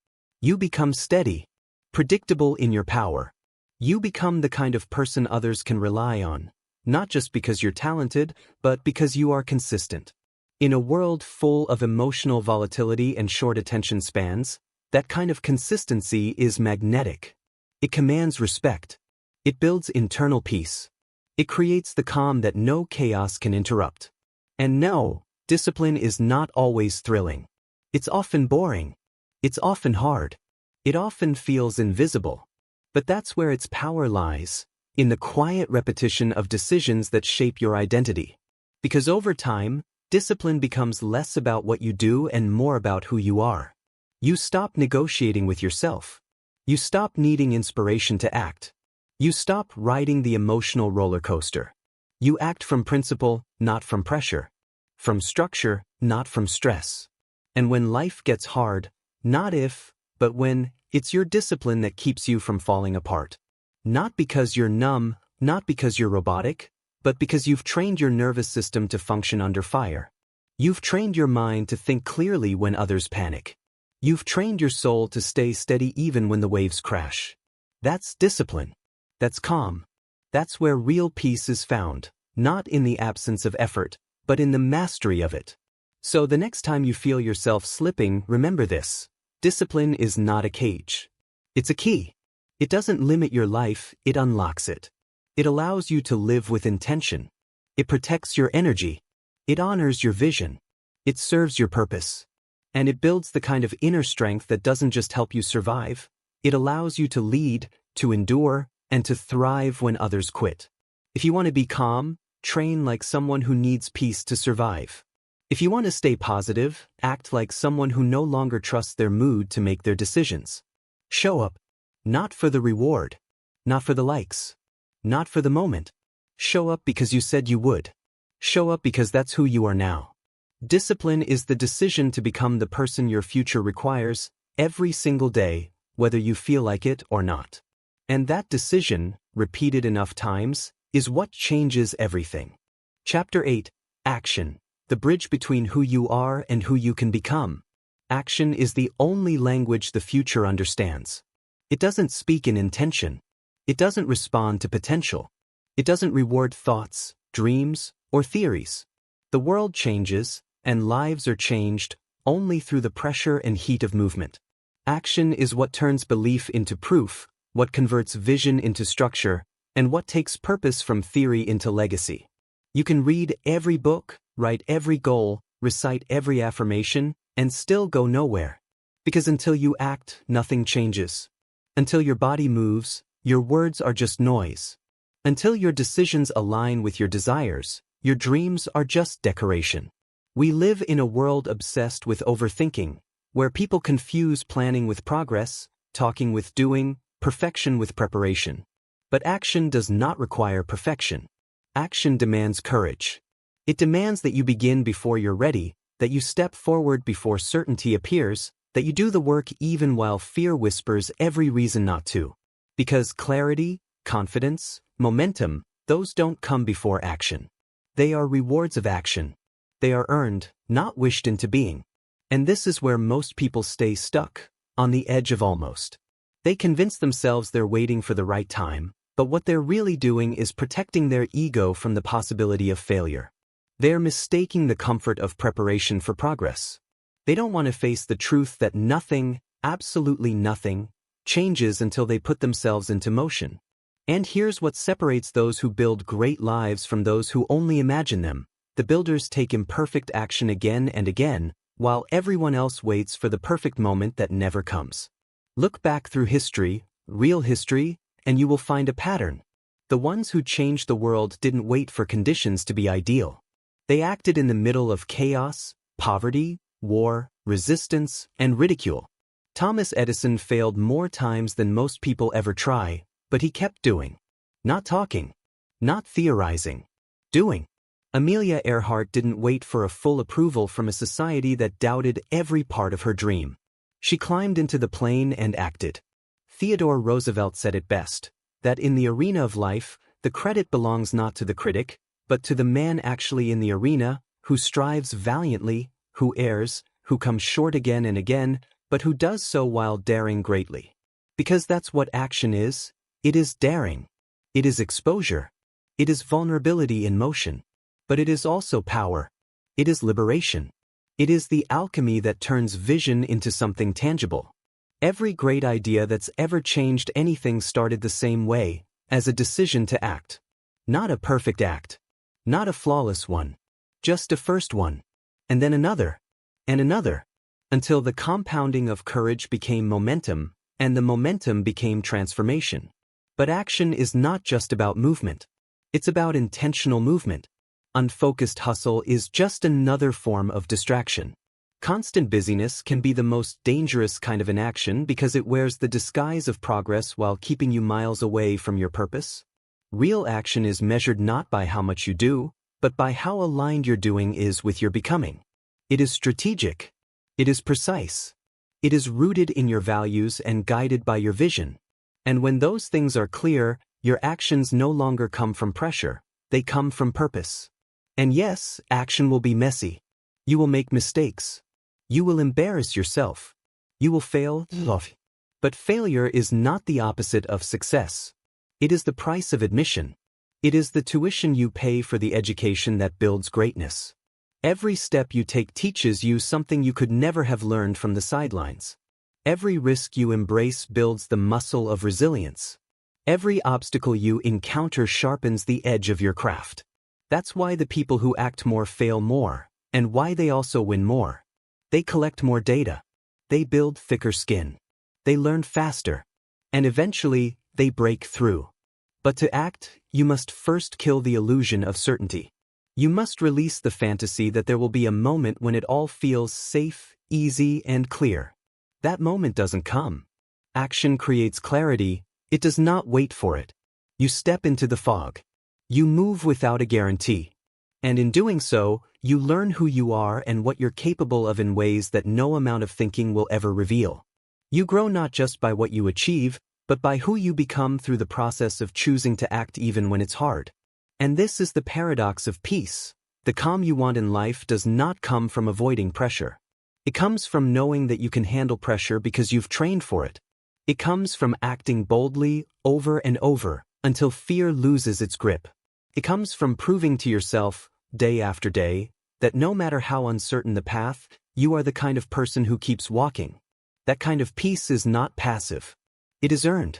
[SPEAKER 1] You become steady, predictable in your power. You become the kind of person others can rely on, not just because you're talented, but because you are consistent. In a world full of emotional volatility and short attention spans, that kind of consistency is magnetic. It commands respect. It builds internal peace. It creates the calm that no chaos can interrupt. And no, discipline is not always thrilling. It's often boring. It's often hard. It often feels invisible. But that's where its power lies, in the quiet repetition of decisions that shape your identity. Because over time, discipline becomes less about what you do and more about who you are. You stop negotiating with yourself. You stop needing inspiration to act. You stop riding the emotional roller coaster. You act from principle, not from pressure. From structure, not from stress. And when life gets hard, not if, but when, it's your discipline that keeps you from falling apart. Not because you're numb, not because you're robotic, but because you've trained your nervous system to function under fire. You've trained your mind to think clearly when others panic. You've trained your soul to stay steady even when the waves crash. That's discipline. That's calm. That's where real peace is found, not in the absence of effort, but in the mastery of it. So the next time you feel yourself slipping, remember this. Discipline is not a cage. It's a key. It doesn't limit your life, it unlocks it. It allows you to live with intention. It protects your energy. It honors your vision. It serves your purpose. And it builds the kind of inner strength that doesn't just help you survive. It allows you to lead, to endure, and to thrive when others quit. If you want to be calm, train like someone who needs peace to survive. If you want to stay positive, act like someone who no longer trusts their mood to make their decisions. Show up. Not for the reward. Not for the likes. Not for the moment. Show up because you said you would. Show up because that's who you are now. Discipline is the decision to become the person your future requires every single day, whether you feel like it or not. And that decision, repeated enough times, is what changes everything. Chapter 8, Action, the bridge between who you are and who you can become. Action is the only language the future understands. It doesn't speak in intention. It doesn't respond to potential. It doesn't reward thoughts, dreams, or theories. The world changes, and lives are changed, only through the pressure and heat of movement. Action is what turns belief into proof, what converts vision into structure, and what takes purpose from theory into legacy. You can read every book, write every goal, recite every affirmation, and still go nowhere. Because until you act, nothing changes. Until your body moves, your words are just noise. Until your decisions align with your desires, your dreams are just decoration. We live in a world obsessed with overthinking, where people confuse planning with progress, talking with doing, perfection with preparation. But action does not require perfection. Action demands courage. It demands that you begin before you're ready, that you step forward before certainty appears, that you do the work even while fear whispers every reason not to. Because clarity, confidence, momentum, those don't come before action. They are rewards of action. They are earned, not wished into being. And this is where most people stay stuck, on the edge of almost. They convince themselves they're waiting for the right time, but what they're really doing is protecting their ego from the possibility of failure. They're mistaking the comfort of preparation for progress. They don't want to face the truth that nothing, absolutely nothing, changes until they put themselves into motion. And here's what separates those who build great lives from those who only imagine them. The builders take imperfect action again and again, while everyone else waits for the perfect moment that never comes. Look back through history, real history, and you will find a pattern. The ones who changed the world didn't wait for conditions to be ideal. They acted in the middle of chaos, poverty, war, resistance, and ridicule. Thomas Edison failed more times than most people ever try, but he kept doing. Not talking. Not theorizing. Doing. Amelia Earhart didn't wait for a full approval from a society that doubted every part of her dream. She climbed into the plane and acted. Theodore Roosevelt said it best, that in the arena of life, the credit belongs not to the critic, but to the man actually in the arena, who strives valiantly, who errs, who comes short again and again, but who does so while daring greatly. Because that's what action is. It is daring. It is exposure. It is vulnerability in motion. But it is also power. It is liberation. It is the alchemy that turns vision into something tangible. Every great idea that's ever changed anything started the same way, as a decision to act. Not a perfect act. Not a flawless one. Just a first one. And then another. And another. Until the compounding of courage became momentum, and the momentum became transformation. But action is not just about movement. It's about intentional movement. Unfocused hustle is just another form of distraction. Constant busyness can be the most dangerous kind of inaction because it wears the disguise of progress while keeping you miles away from your purpose. Real action is measured not by how much you do, but by how aligned your doing is with your becoming. It is strategic. It is precise. It is rooted in your values and guided by your vision. And when those things are clear, your actions no longer come from pressure, they come from purpose. And yes, action will be messy. You will make mistakes. You will embarrass yourself. You will fail. But failure is not the opposite of success. It is the price of admission. It is the tuition you pay for the education that builds greatness. Every step you take teaches you something you could never have learned from the sidelines. Every risk you embrace builds the muscle of resilience. Every obstacle you encounter sharpens the edge of your craft. That's why the people who act more fail more, and why they also win more. They collect more data. They build thicker skin. They learn faster. And eventually, they break through. But to act, you must first kill the illusion of certainty. You must release the fantasy that there will be a moment when it all feels safe, easy, and clear. That moment doesn't come. Action creates clarity. It does not wait for it. You step into the fog. You move without a guarantee. And in doing so, you learn who you are and what you're capable of in ways that no amount of thinking will ever reveal. You grow not just by what you achieve, but by who you become through the process of choosing to act even when it's hard. And this is the paradox of peace. The calm you want in life does not come from avoiding pressure. It comes from knowing that you can handle pressure because you've trained for it. It comes from acting boldly, over and over, until fear loses its grip. It comes from proving to yourself, day after day, that no matter how uncertain the path, you are the kind of person who keeps walking. That kind of peace is not passive. It is earned.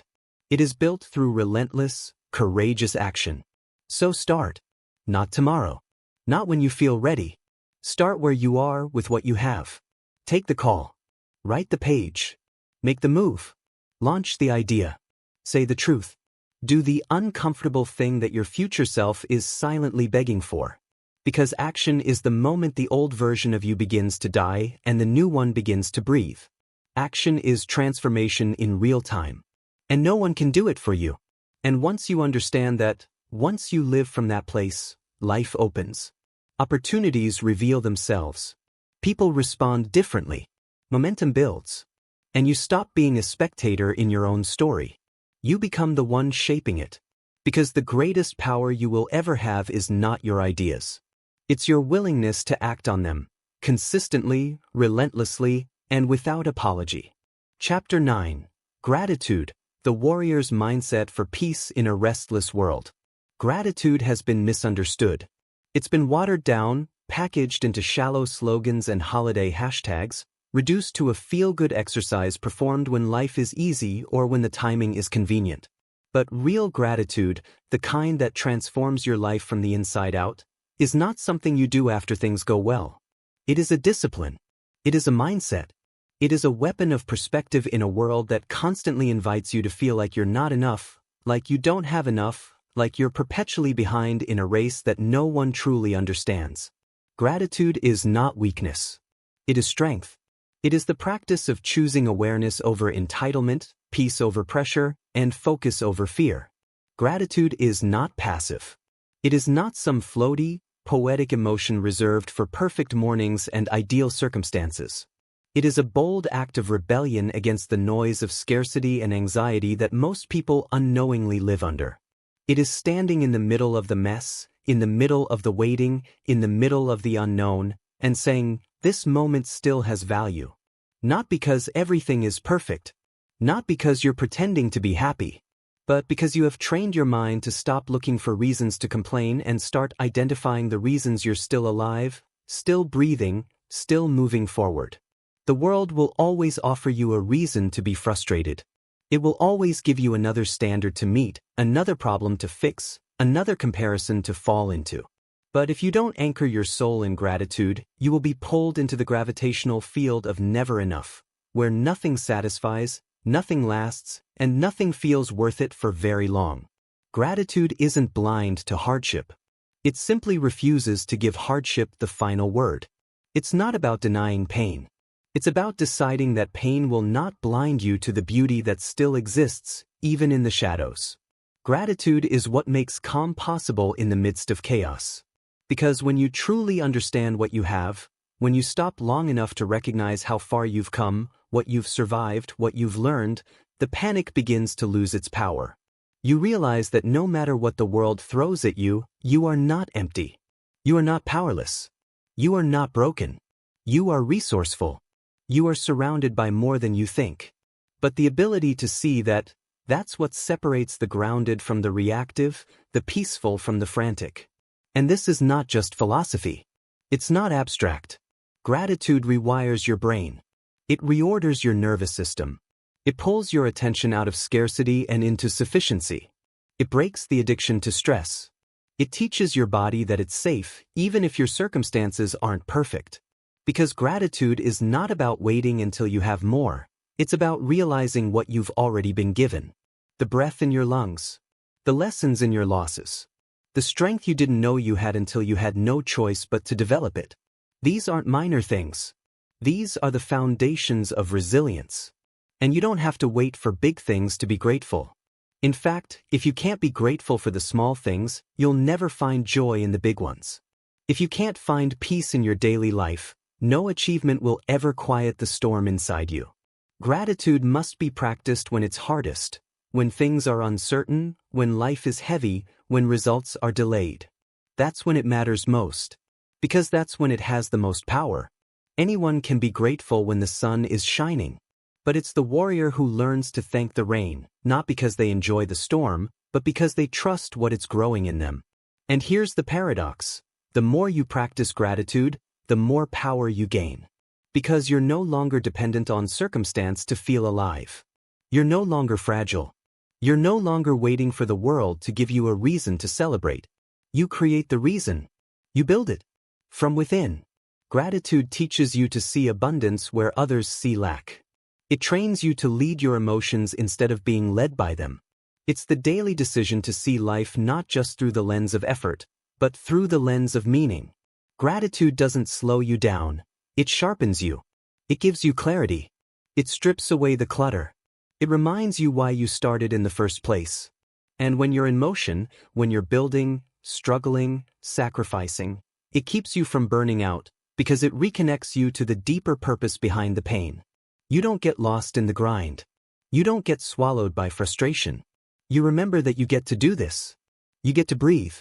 [SPEAKER 1] It is built through relentless, courageous action. So start. Not tomorrow. Not when you feel ready. Start where you are with what you have. Take the call. Write the page. Make the move. Launch the idea. Say the truth. Do the uncomfortable thing that your future self is silently begging for. Because action is the moment the old version of you begins to die and the new one begins to breathe. Action is transformation in real time. And no one can do it for you. And once you understand that, once you live from that place, life opens. Opportunities reveal themselves. People respond differently. Momentum builds. And you stop being a spectator in your own story. You become the one shaping it. Because the greatest power you will ever have is not your ideas. It's your willingness to act on them, consistently, relentlessly, and without apology. Chapter 9. Gratitude, the warrior's mindset for peace in a restless world. Gratitude has been misunderstood. It's been watered down, packaged into shallow slogans and holiday hashtags, reduced to a feel-good exercise performed when life is easy or when the timing is convenient. But real gratitude, the kind that transforms your life from the inside out, is not something you do after things go well. It is a discipline. It is a mindset. It is a weapon of perspective in a world that constantly invites you to feel like you're not enough, like you don't have enough, like you're perpetually behind in a race that no one truly understands. Gratitude is not weakness. It is strength. It is the practice of choosing awareness over entitlement, peace over pressure, and focus over fear. Gratitude is not passive. It is not some floaty, poetic emotion reserved for perfect mornings and ideal circumstances. It is a bold act of rebellion against the noise of scarcity and anxiety that most people unknowingly live under. It is standing in the middle of the mess, in the middle of the waiting, in the middle of the unknown, and saying, this moment still has value. Not because everything is perfect. Not because you're pretending to be happy. But because you have trained your mind to stop looking for reasons to complain and start identifying the reasons you're still alive, still breathing, still moving forward. The world will always offer you a reason to be frustrated. It will always give you another standard to meet, another problem to fix, another comparison to fall into. But if you don't anchor your soul in gratitude, you will be pulled into the gravitational field of never enough, where nothing satisfies, nothing lasts, and nothing feels worth it for very long. Gratitude isn't blind to hardship. It simply refuses to give hardship the final word. It's not about denying pain. It's about deciding that pain will not blind you to the beauty that still exists, even in the shadows. Gratitude is what makes calm possible in the midst of chaos. Because when you truly understand what you have, when you stop long enough to recognize how far you've come, what you've survived, what you've learned, the panic begins to lose its power. You realize that no matter what the world throws at you, you are not empty. You are not powerless. You are not broken. You are resourceful. You are surrounded by more than you think. But the ability to see that's what separates the grounded from the reactive, the peaceful from the frantic. And this is not just philosophy. It's not abstract. Gratitude rewires your brain. It reorders your nervous system. It pulls your attention out of scarcity and into sufficiency. It breaks the addiction to stress. It teaches your body that it's safe, even if your circumstances aren't perfect. Because gratitude is not about waiting until you have more. It's about realizing what you've already been given. The breath in your lungs. The lessons in your losses. The strength you didn't know you had until you had no choice but to develop it. These aren't minor things. These are the foundations of resilience. And you don't have to wait for big things to be grateful. In fact, if you can't be grateful for the small things, you'll never find joy in the big ones. If you can't find peace in your daily life, no achievement will ever quiet the storm inside you. Gratitude must be practiced when it's hardest, when things are uncertain, when life is heavy, when results are delayed. That's when it matters most. Because that's when it has the most power. Anyone can be grateful when the sun is shining. But it's the warrior who learns to thank the rain, not because they enjoy the storm, but because they trust what it's growing in them. And here's the paradox. The more you practice gratitude, the more power you gain. Because you're no longer dependent on circumstance to feel alive. You're no longer fragile. You're no longer waiting for the world to give you a reason to celebrate. You create the reason. You build it. From within. Gratitude teaches you to see abundance where others see lack. It trains you to lead your emotions instead of being led by them. It's the daily decision to see life not just through the lens of effort, but through the lens of meaning. Gratitude doesn't slow you down. It sharpens you. It gives you clarity. It strips away the clutter. It reminds you why you started in the first place. And when you're in motion, when you're building, struggling, sacrificing, it keeps you from burning out, because it reconnects you to the deeper purpose behind the pain. You don't get lost in the grind. You don't get swallowed by frustration. You remember that you get to do this. You get to breathe.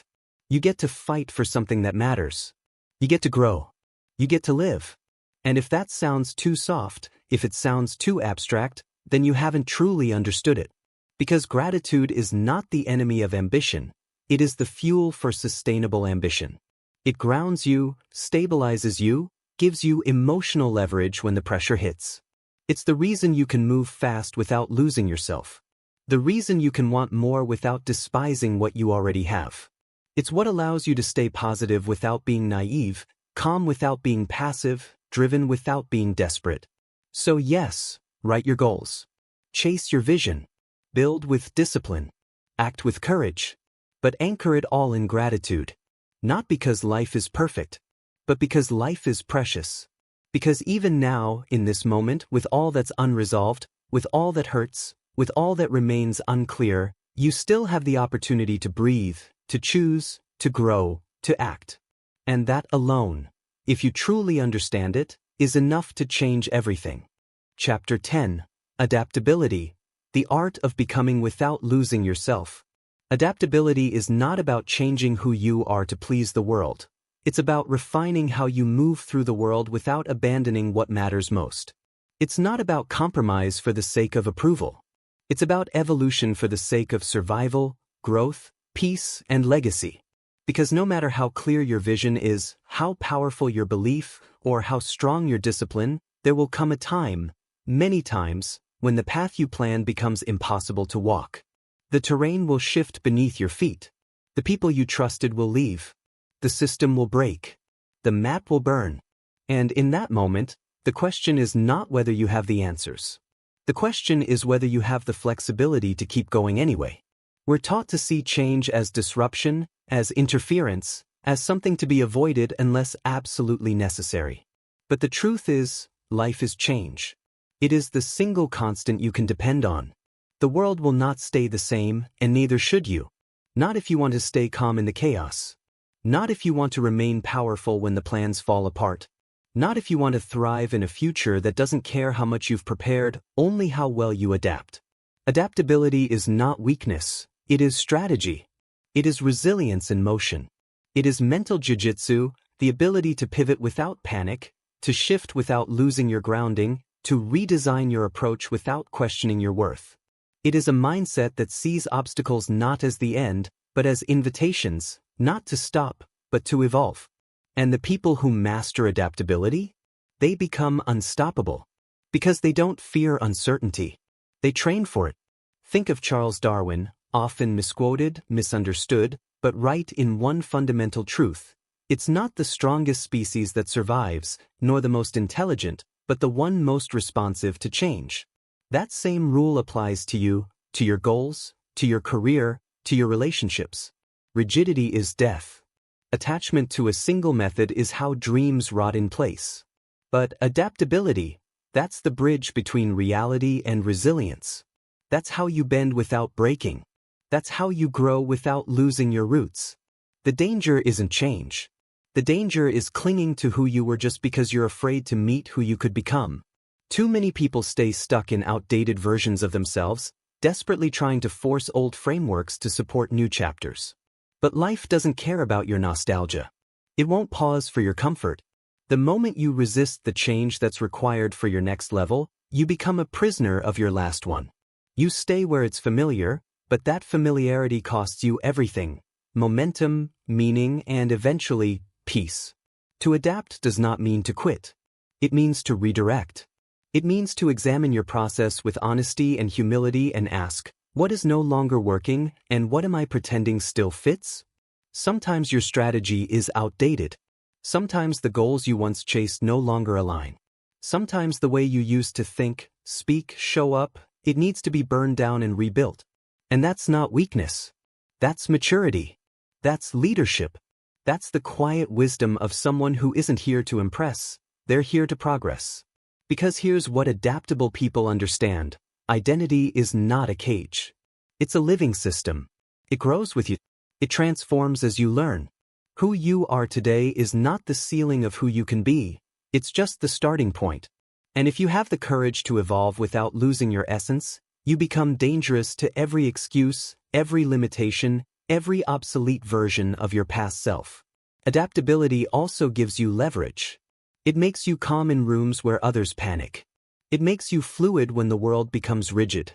[SPEAKER 1] You get to fight for something that matters. You get to grow. You get to live. And if that sounds too soft, if it sounds too abstract, then you haven't truly understood it. Because gratitude is not the enemy of ambition. It is the fuel for sustainable ambition. It grounds you, stabilizes you, gives you emotional leverage when the pressure hits. It's the reason you can move fast without losing yourself. The reason you can want more without despising what you already have. It's what allows you to stay positive without being naive, calm without being passive, driven without being desperate. So yes, write your goals. Chase your vision. Build with discipline. Act with courage. But anchor it all in gratitude. Not because life is perfect, but because life is precious. Because even now, in this moment, with all that's unresolved, with all that hurts, with all that remains unclear, you still have the opportunity to breathe, to choose, to grow, to act. And that alone, if you truly understand it, is enough to change everything. Chapter 10. Adaptability. The art of becoming without losing yourself. Adaptability is not about changing who you are to please the world. It's about refining how you move through the world without abandoning what matters most. It's not about compromise for the sake of approval. It's about evolution for the sake of survival, growth, peace, and legacy. Because no matter how clear your vision is, how powerful your belief, or how strong your discipline, there will come a time, many times, when the path you plan becomes impossible to walk. The terrain will shift beneath your feet. The people you trusted will leave. The system will break. The map will burn. And in that moment, the question is not whether you have the answers. The question is whether you have the flexibility to keep going anyway. We're taught to see change as disruption, as interference, as something to be avoided unless absolutely necessary. But the truth is, life is change. It is the single constant you can depend on. The world will not stay the same, and neither should you. Not if you want to stay calm in the chaos. Not if you want to remain powerful when the plans fall apart. Not if you want to thrive in a future that doesn't care how much you've prepared, only how well you adapt. Adaptability is not weakness. It is strategy. It is resilience in motion. It is mental jiu-jitsu, the ability to pivot without panic, to shift without losing your grounding, to redesign your approach without questioning your worth. It is a mindset that sees obstacles not as the end, but as invitations, not to stop, but to evolve. And the people who master adaptability? They become unstoppable. Because they don't fear uncertainty. They train for it. Think of Charles Darwin, often misquoted, misunderstood, but right in one fundamental truth. It's not the strongest species that survives, nor the most intelligent, but the one most responsive to change. That same rule applies to you, to your goals, to your career, to your relationships. Rigidity is death. Attachment to a single method is how dreams rot in place. But adaptability, that's the bridge between reality and resilience. That's how you bend without breaking. That's how you grow without losing your roots. The danger isn't change. The danger is clinging to who you were just because you're afraid to meet who you could become. Too many people stay stuck in outdated versions of themselves, desperately trying to force old frameworks to support new chapters. But life doesn't care about your nostalgia. It won't pause for your comfort. The moment you resist the change that's required for your next level, you become a prisoner of your last one. You stay where it's familiar, but that familiarity costs you everything: momentum, meaning, and eventually, peace. To adapt does not mean to quit. It means to redirect. It means to examine your process with honesty and humility and ask, what is no longer working, and what am I pretending still fits? Sometimes your strategy is outdated. Sometimes the goals you once chased no longer align. Sometimes the way you used to think, speak, show up, it needs to be burned down and rebuilt. And that's not weakness. That's maturity. That's leadership. That's the quiet wisdom of someone who isn't here to impress. They're here to progress. Because here's what adaptable people understand: identity is not a cage. It's a living system. It grows with you. It transforms as you learn. Who you are today is not the ceiling of who you can be. It's just the starting point. And if you have the courage to evolve without losing your essence, you become dangerous to every excuse, every limitation, every obsolete version of your past self. Adaptability also gives you leverage. It makes you calm in rooms where others panic. It makes you fluid when the world becomes rigid.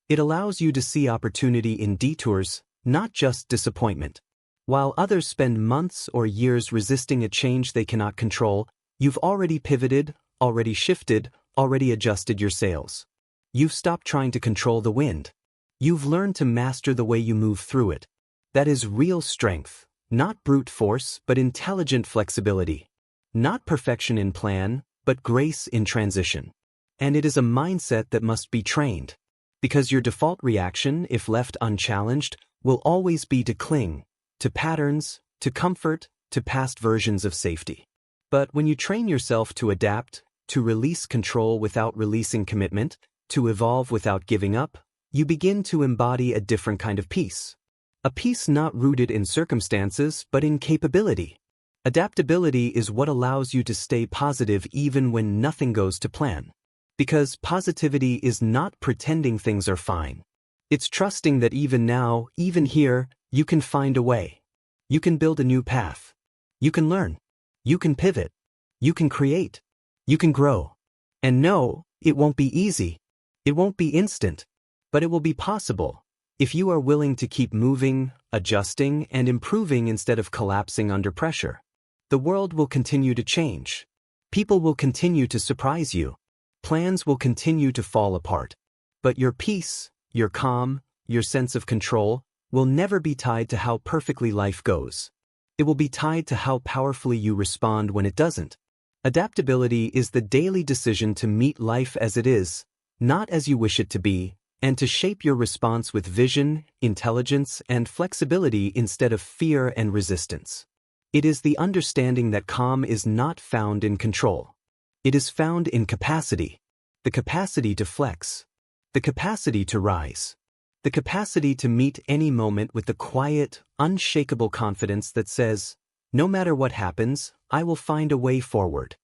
[SPEAKER 1] It allows you to see opportunity in detours, not just disappointment. While others spend months or years resisting a change they cannot control, you've already pivoted, already shifted, already adjusted your sails. You've stopped trying to control the wind. You've learned to master the way you move through it. That is real strength, not brute force, but intelligent flexibility. Not perfection in plan, but grace in transition. And it is a mindset that must be trained. Because your default reaction, if left unchallenged, will always be to cling to patterns, to comfort, to past versions of safety. But when you train yourself to adapt, to release control without releasing commitment, to evolve without giving up, you begin to embody a different kind of peace. A peace not rooted in circumstances, but in capability. Adaptability is what allows you to stay positive even when nothing goes to plan. Because positivity is not pretending things are fine. It's trusting that even now, even here, you can find a way. You can build a new path. You can learn. You can pivot. You can create. You can grow. And no, it won't be easy. It won't be instant. But it will be possible if you are willing to keep moving, adjusting, and improving instead of collapsing under pressure. The world will continue to change. People will continue to surprise you. Plans will continue to fall apart. But your peace, your calm, your sense of control will never be tied to how perfectly life goes. It will be tied to how powerfully you respond when it doesn't. Adaptability is the daily decision to meet life as it is, not as you wish it to be, and to shape your response with vision, intelligence, and flexibility instead of fear and resistance. It is the understanding that calm is not found in control. It is found in capacity. The capacity to flex. The capacity to rise. The capacity to meet any moment with the quiet, unshakable confidence that says, no matter what happens, I will find a way forward.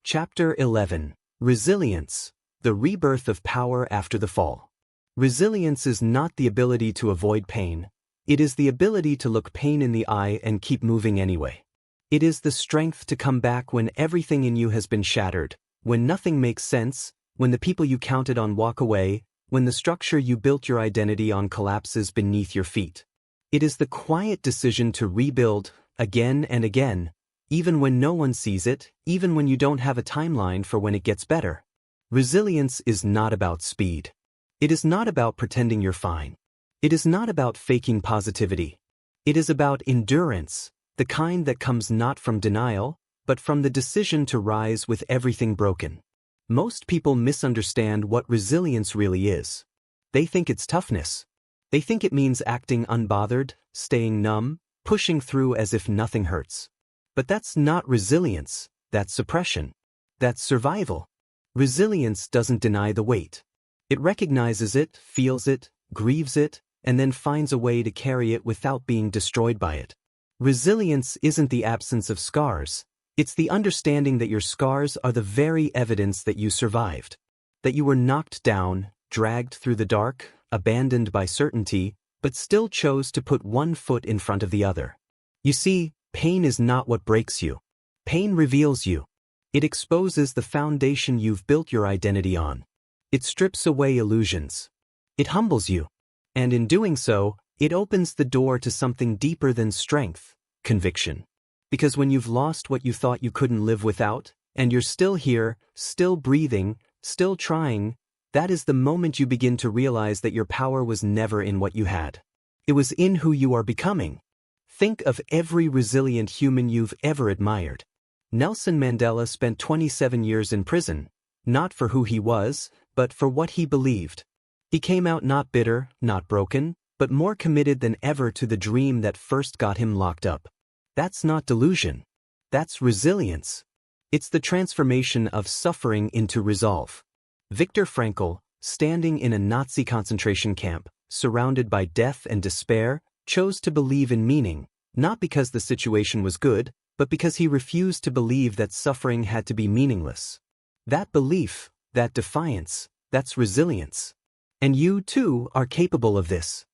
[SPEAKER 1] Chapter 11. Resilience, the rebirth of power after the fall. Resilience is not the ability to avoid pain. It is the ability to look pain in the eye and keep moving anyway. It is the strength to come back when everything in you has been shattered, when nothing makes sense, when the people you counted on walk away, when the structure you built your identity on collapses beneath your feet. It is the quiet decision to rebuild, again and again, even when no one sees it, even when you don't have a timeline for when it gets better. Resilience is not about speed. It is not about pretending you're fine. It is not about faking positivity. It is about endurance, the kind that comes not from denial, but from the decision to rise with everything broken. Most people misunderstand what resilience really is. They think it's toughness. They think it means acting unbothered, staying numb, pushing through as if nothing hurts. But that's not resilience, that's suppression. That's survival. Resilience doesn't deny the weight. It recognizes it, feels it, grieves it, and then finds a way to carry it without being destroyed by it. Resilience isn't the absence of scars. It's the understanding that your scars are the very evidence that you survived. That you were knocked down, dragged through the dark, abandoned by certainty, but still chose to put one foot in front of the other. You see, pain is not what breaks you. Pain reveals you. It exposes the foundation you've built your identity on. It strips away illusions. It humbles you. And in doing so, it opens the door to something deeper than strength, conviction. Because when you've lost what you thought you couldn't live without, and you're still here, still breathing, still trying, that is the moment you begin to realize that your power was never in what you had. It was in who you are becoming. Think of every resilient human you've ever admired. Nelson Mandela spent 27 years in prison, not for who he was, but for what he believed. He came out not bitter, not broken, but more committed than ever to the dream that first got him locked up. That's not delusion. That's resilience. It's the transformation of suffering into resolve. Viktor Frankl, standing in a Nazi concentration camp, surrounded by death and despair, chose to believe in meaning, not because the situation was good, but because he refused to believe that suffering had to be meaningless. That belief, that defiance, that's resilience. And you, too, are capable of this.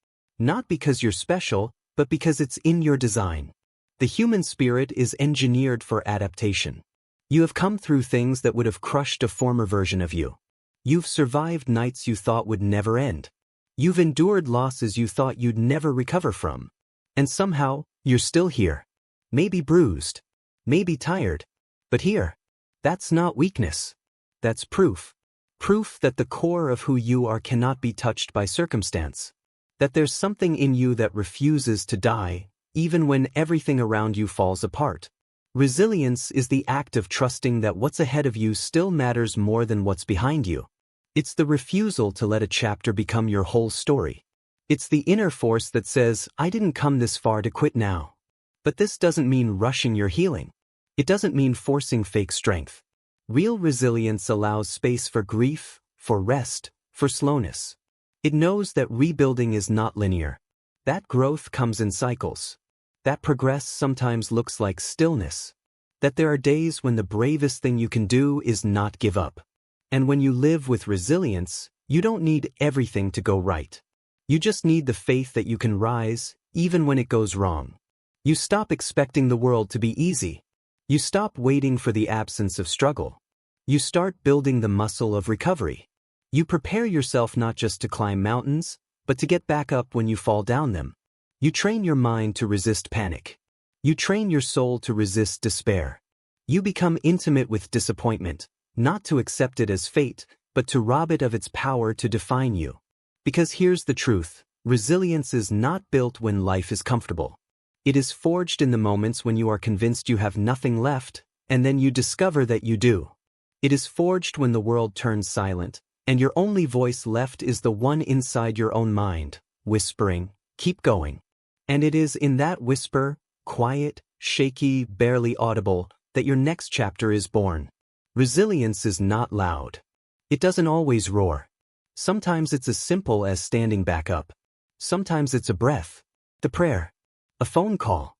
[SPEAKER 1] Not because you're special, but because it's in your design. The human spirit is engineered for adaptation. You have come through things that would have crushed a former version of you. You've survived nights you thought would never end. You've endured losses you thought you'd never recover from. And somehow, you're still here. Maybe bruised. Maybe tired. But here. That's not weakness. That's proof. Proof that the core of who you are cannot be touched by circumstance. That there's something in you that refuses to die, even when everything around you falls apart. Resilience is the act of trusting that what's ahead of you still matters more than what's behind you. It's the refusal to let a chapter become your whole story. It's the inner force that says, I didn't come this far to quit now. But this doesn't mean rushing your healing. It doesn't mean forcing fake strength. Real resilience allows space for grief, for rest, for slowness. It knows that rebuilding is not linear. That growth comes in cycles. That progress sometimes looks like stillness. That there are days when the bravest thing you can do is not give up. And when you live with resilience, you don't need everything to go right. You just need the faith that you can rise, even when it goes wrong. You stop expecting the world to be easy. You stop waiting for the absence of struggle. You start building the muscle of recovery. You prepare yourself not just to climb mountains, but to get back up when you fall down them. You train your mind to resist panic. You train your soul to resist despair. You become intimate with disappointment, not to accept it as fate, but to rob it of its power to define you. Because here's the truth, resilience is not built when life is comfortable. It is forged in the moments when you are convinced you have nothing left, and then you discover that you do. It is forged when the world turns silent, and your only voice left is the one inside your own mind, whispering, keep going. And it is in that whisper, quiet, shaky, barely audible, that your next chapter is born. Resilience is not loud. It doesn't always roar. Sometimes it's as simple as standing back up. Sometimes it's a breath, the prayer, a phone call,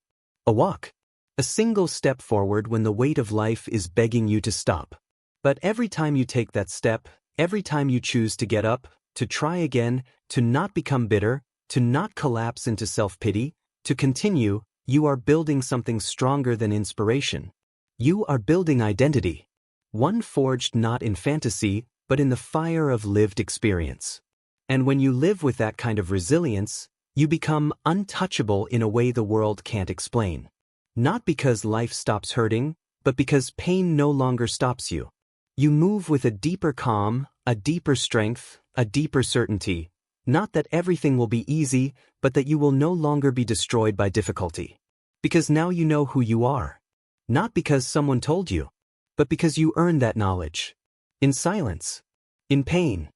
[SPEAKER 1] a walk, a single step forward when the weight of life is begging you to stop. But every time you take that step, every time you choose to get up, to try again, to not become bitter, to not collapse into self-pity, to continue, you are building something stronger than inspiration. You are building identity. One forged not in fantasy, but in the fire of lived experience. And when you live with that kind of resilience, you become untouchable in a way the world can't explain. Not because life stops hurting, but because pain no longer stops you. You move with a deeper calm, a deeper strength, a deeper certainty. Not that everything will be easy, but that you will no longer be destroyed by difficulty. Because now you know who you are. Not because someone told you, but because you earned that knowledge. In silence. In pain.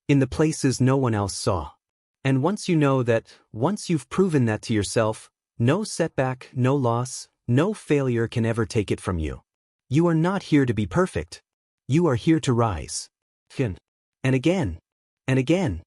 [SPEAKER 1] In the places no one else saw. And once you know that, once you've proven that to yourself, no setback, no loss, no failure can ever take it from you. You are not here to be perfect. You are here to rise. And again. And again.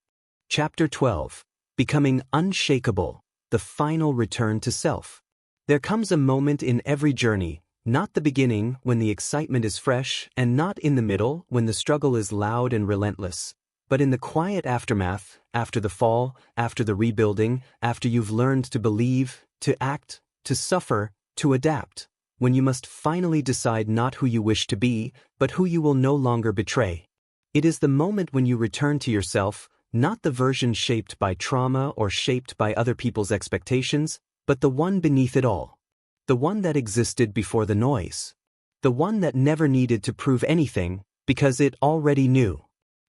[SPEAKER 1] Chapter 12. Becoming unshakable. The final return to self. There comes a moment in every journey, not the beginning when the excitement is fresh, and not in the middle when the struggle is loud and relentless, but in the quiet aftermath, after the fall, after the rebuilding, after you've learned to believe, to act, to suffer, to adapt, when you must finally decide not who you wish to be, but who you will no longer betray. It is the moment when you return to yourself, not the version shaped by trauma or shaped by other people's expectations, but the one beneath it all. The one that existed before the noise. The one that never needed to prove anything, because it already knew.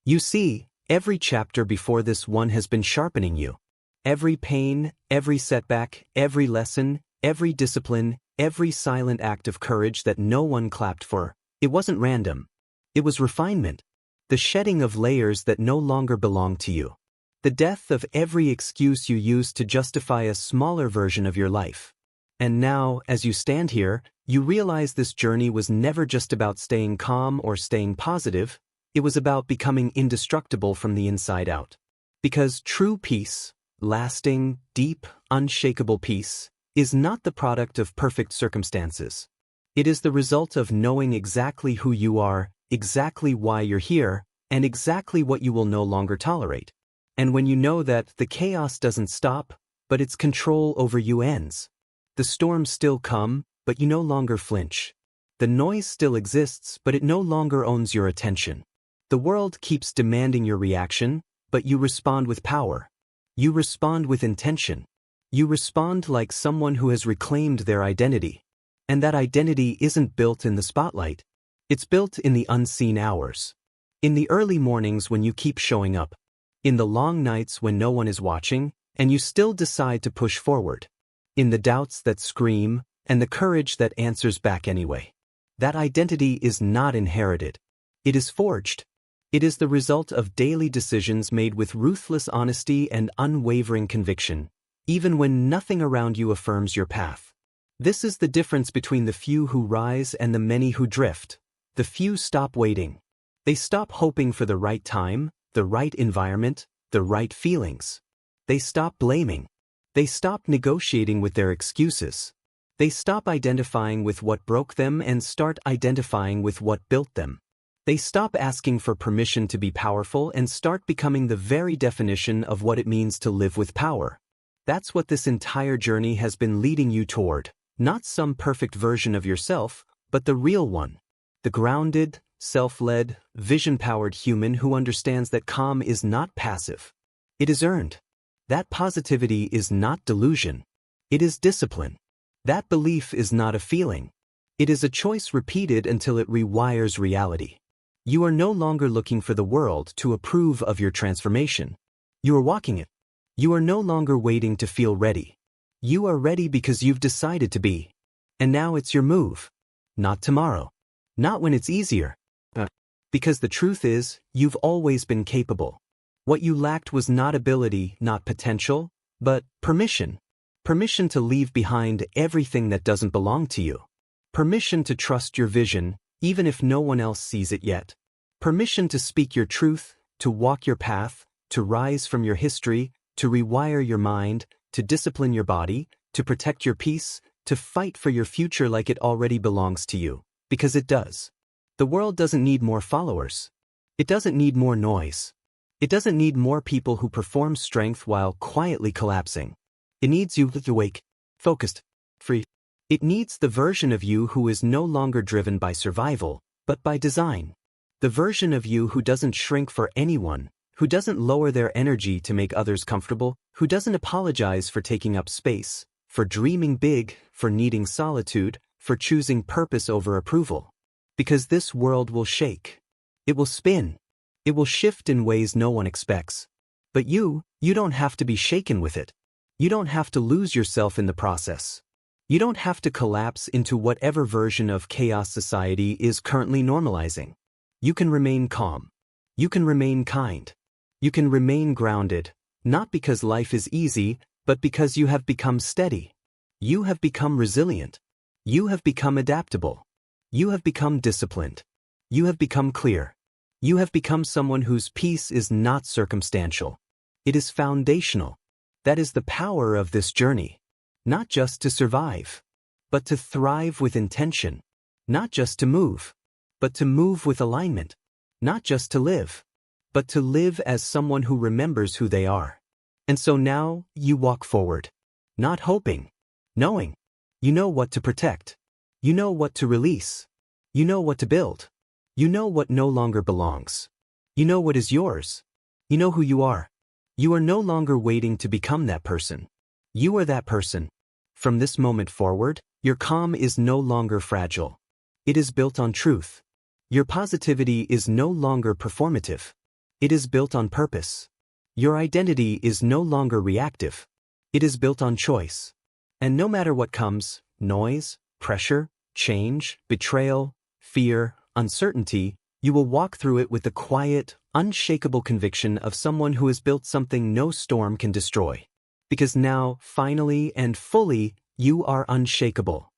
[SPEAKER 1] You see, every chapter before this one has been sharpening you. Every pain, every setback, every lesson, every discipline, every silent act of courage that no one clapped for, it wasn't random. It was refinement. The shedding of layers that no longer belong to you. The death of every excuse you used to justify a smaller version of your life. And now, as you stand here, you realize this journey was never just about staying calm or staying positive, it was about becoming indestructible from the inside out. Because true peace, lasting, deep, unshakable peace, is not the product of perfect circumstances. It is the result of knowing exactly who you are, exactly why you're here, and exactly what you will no longer tolerate. And when you know that the chaos doesn't stop, but its control over you ends. The storms still come, but you no longer flinch. The noise still exists, but it no longer owns your attention. The world keeps demanding your reaction, but you respond with power. You respond with intention. You respond like someone who has reclaimed their identity. And that identity isn't built in the spotlight. It's built in the unseen hours. In the early mornings when you keep showing up. In the long nights when no one is watching, and you still decide to push forward. In the doubts that scream, and the courage that answers back anyway. That identity is not inherited. It is forged. It is the result of daily decisions made with ruthless honesty and unwavering conviction, even when nothing around you affirms your path. This is the difference between the few who rise and the many who drift. The few stop waiting. They stop hoping for the right time, the right environment, the right feelings. They stop blaming. They stop negotiating with their excuses. They stop identifying with what broke them and start identifying with what built them. They stop asking for permission to be powerful and start becoming the very definition of what it means to live with power. That's what this entire journey has been leading you toward. Not some perfect version of yourself, but the real one. The grounded, self-led, vision-powered human who understands that calm is not passive. It is earned. That positivity is not delusion. It is discipline. That belief is not a feeling. It is a choice repeated until it rewires reality. You are no longer looking for the world to approve of your transformation. You are walking it. You are no longer waiting to feel ready. You are ready because you've decided to be. And now it's your move. Not tomorrow. Not when it's easier. Because the truth is, you've always been capable. What you lacked was not ability, not potential, but permission. Permission to leave behind everything that doesn't belong to you. Permission to trust your vision, even if no one else sees it yet. Permission to speak your truth, to walk your path, to rise from your history, to rewire your mind, to discipline your body, to protect your peace, to fight for your future like it already belongs to you. Because it does. The world doesn't need more followers. It doesn't need more noise. It doesn't need more people who perform strength while quietly collapsing. It needs you awake, focused, free. It needs the version of you who is no longer driven by survival, but by design. The version of you who doesn't shrink for anyone, who doesn't lower their energy to make others comfortable, who doesn't apologize for taking up space, for dreaming big, for needing solitude, for choosing purpose over approval. Because this world will shake. It will spin. It will shift in ways no one expects. But you don't have to be shaken with it. You don't have to lose yourself in the process. You don't have to collapse into whatever version of chaos society is currently normalizing. You can remain calm. You can remain kind. You can remain grounded, not because life is easy, but because you have become steady. You have become resilient. You have become adaptable. You have become disciplined. You have become clear. You have become someone whose peace is not circumstantial. It is foundational. That is the power of this journey. Not just to survive, but to thrive with intention. Not just to move, but to move with alignment. Not just to live, but to live as someone who remembers who they are. And so now you walk forward. Not hoping, knowing. You know what to protect. You know what to release. You know what to build. You know what no longer belongs. You know what is yours. You know who you are. You are no longer waiting to become that person. You are that person. From this moment forward, your calm is no longer fragile. It is built on truth. Your positivity is no longer performative. It is built on purpose. Your identity is no longer reactive. It is built on choice. And no matter what comes, noise, pressure, change, betrayal, fear, uncertainty, you will walk through it with the quiet, unshakable conviction of someone who has built something no storm can destroy. Because now, finally and fully, you are unshakable.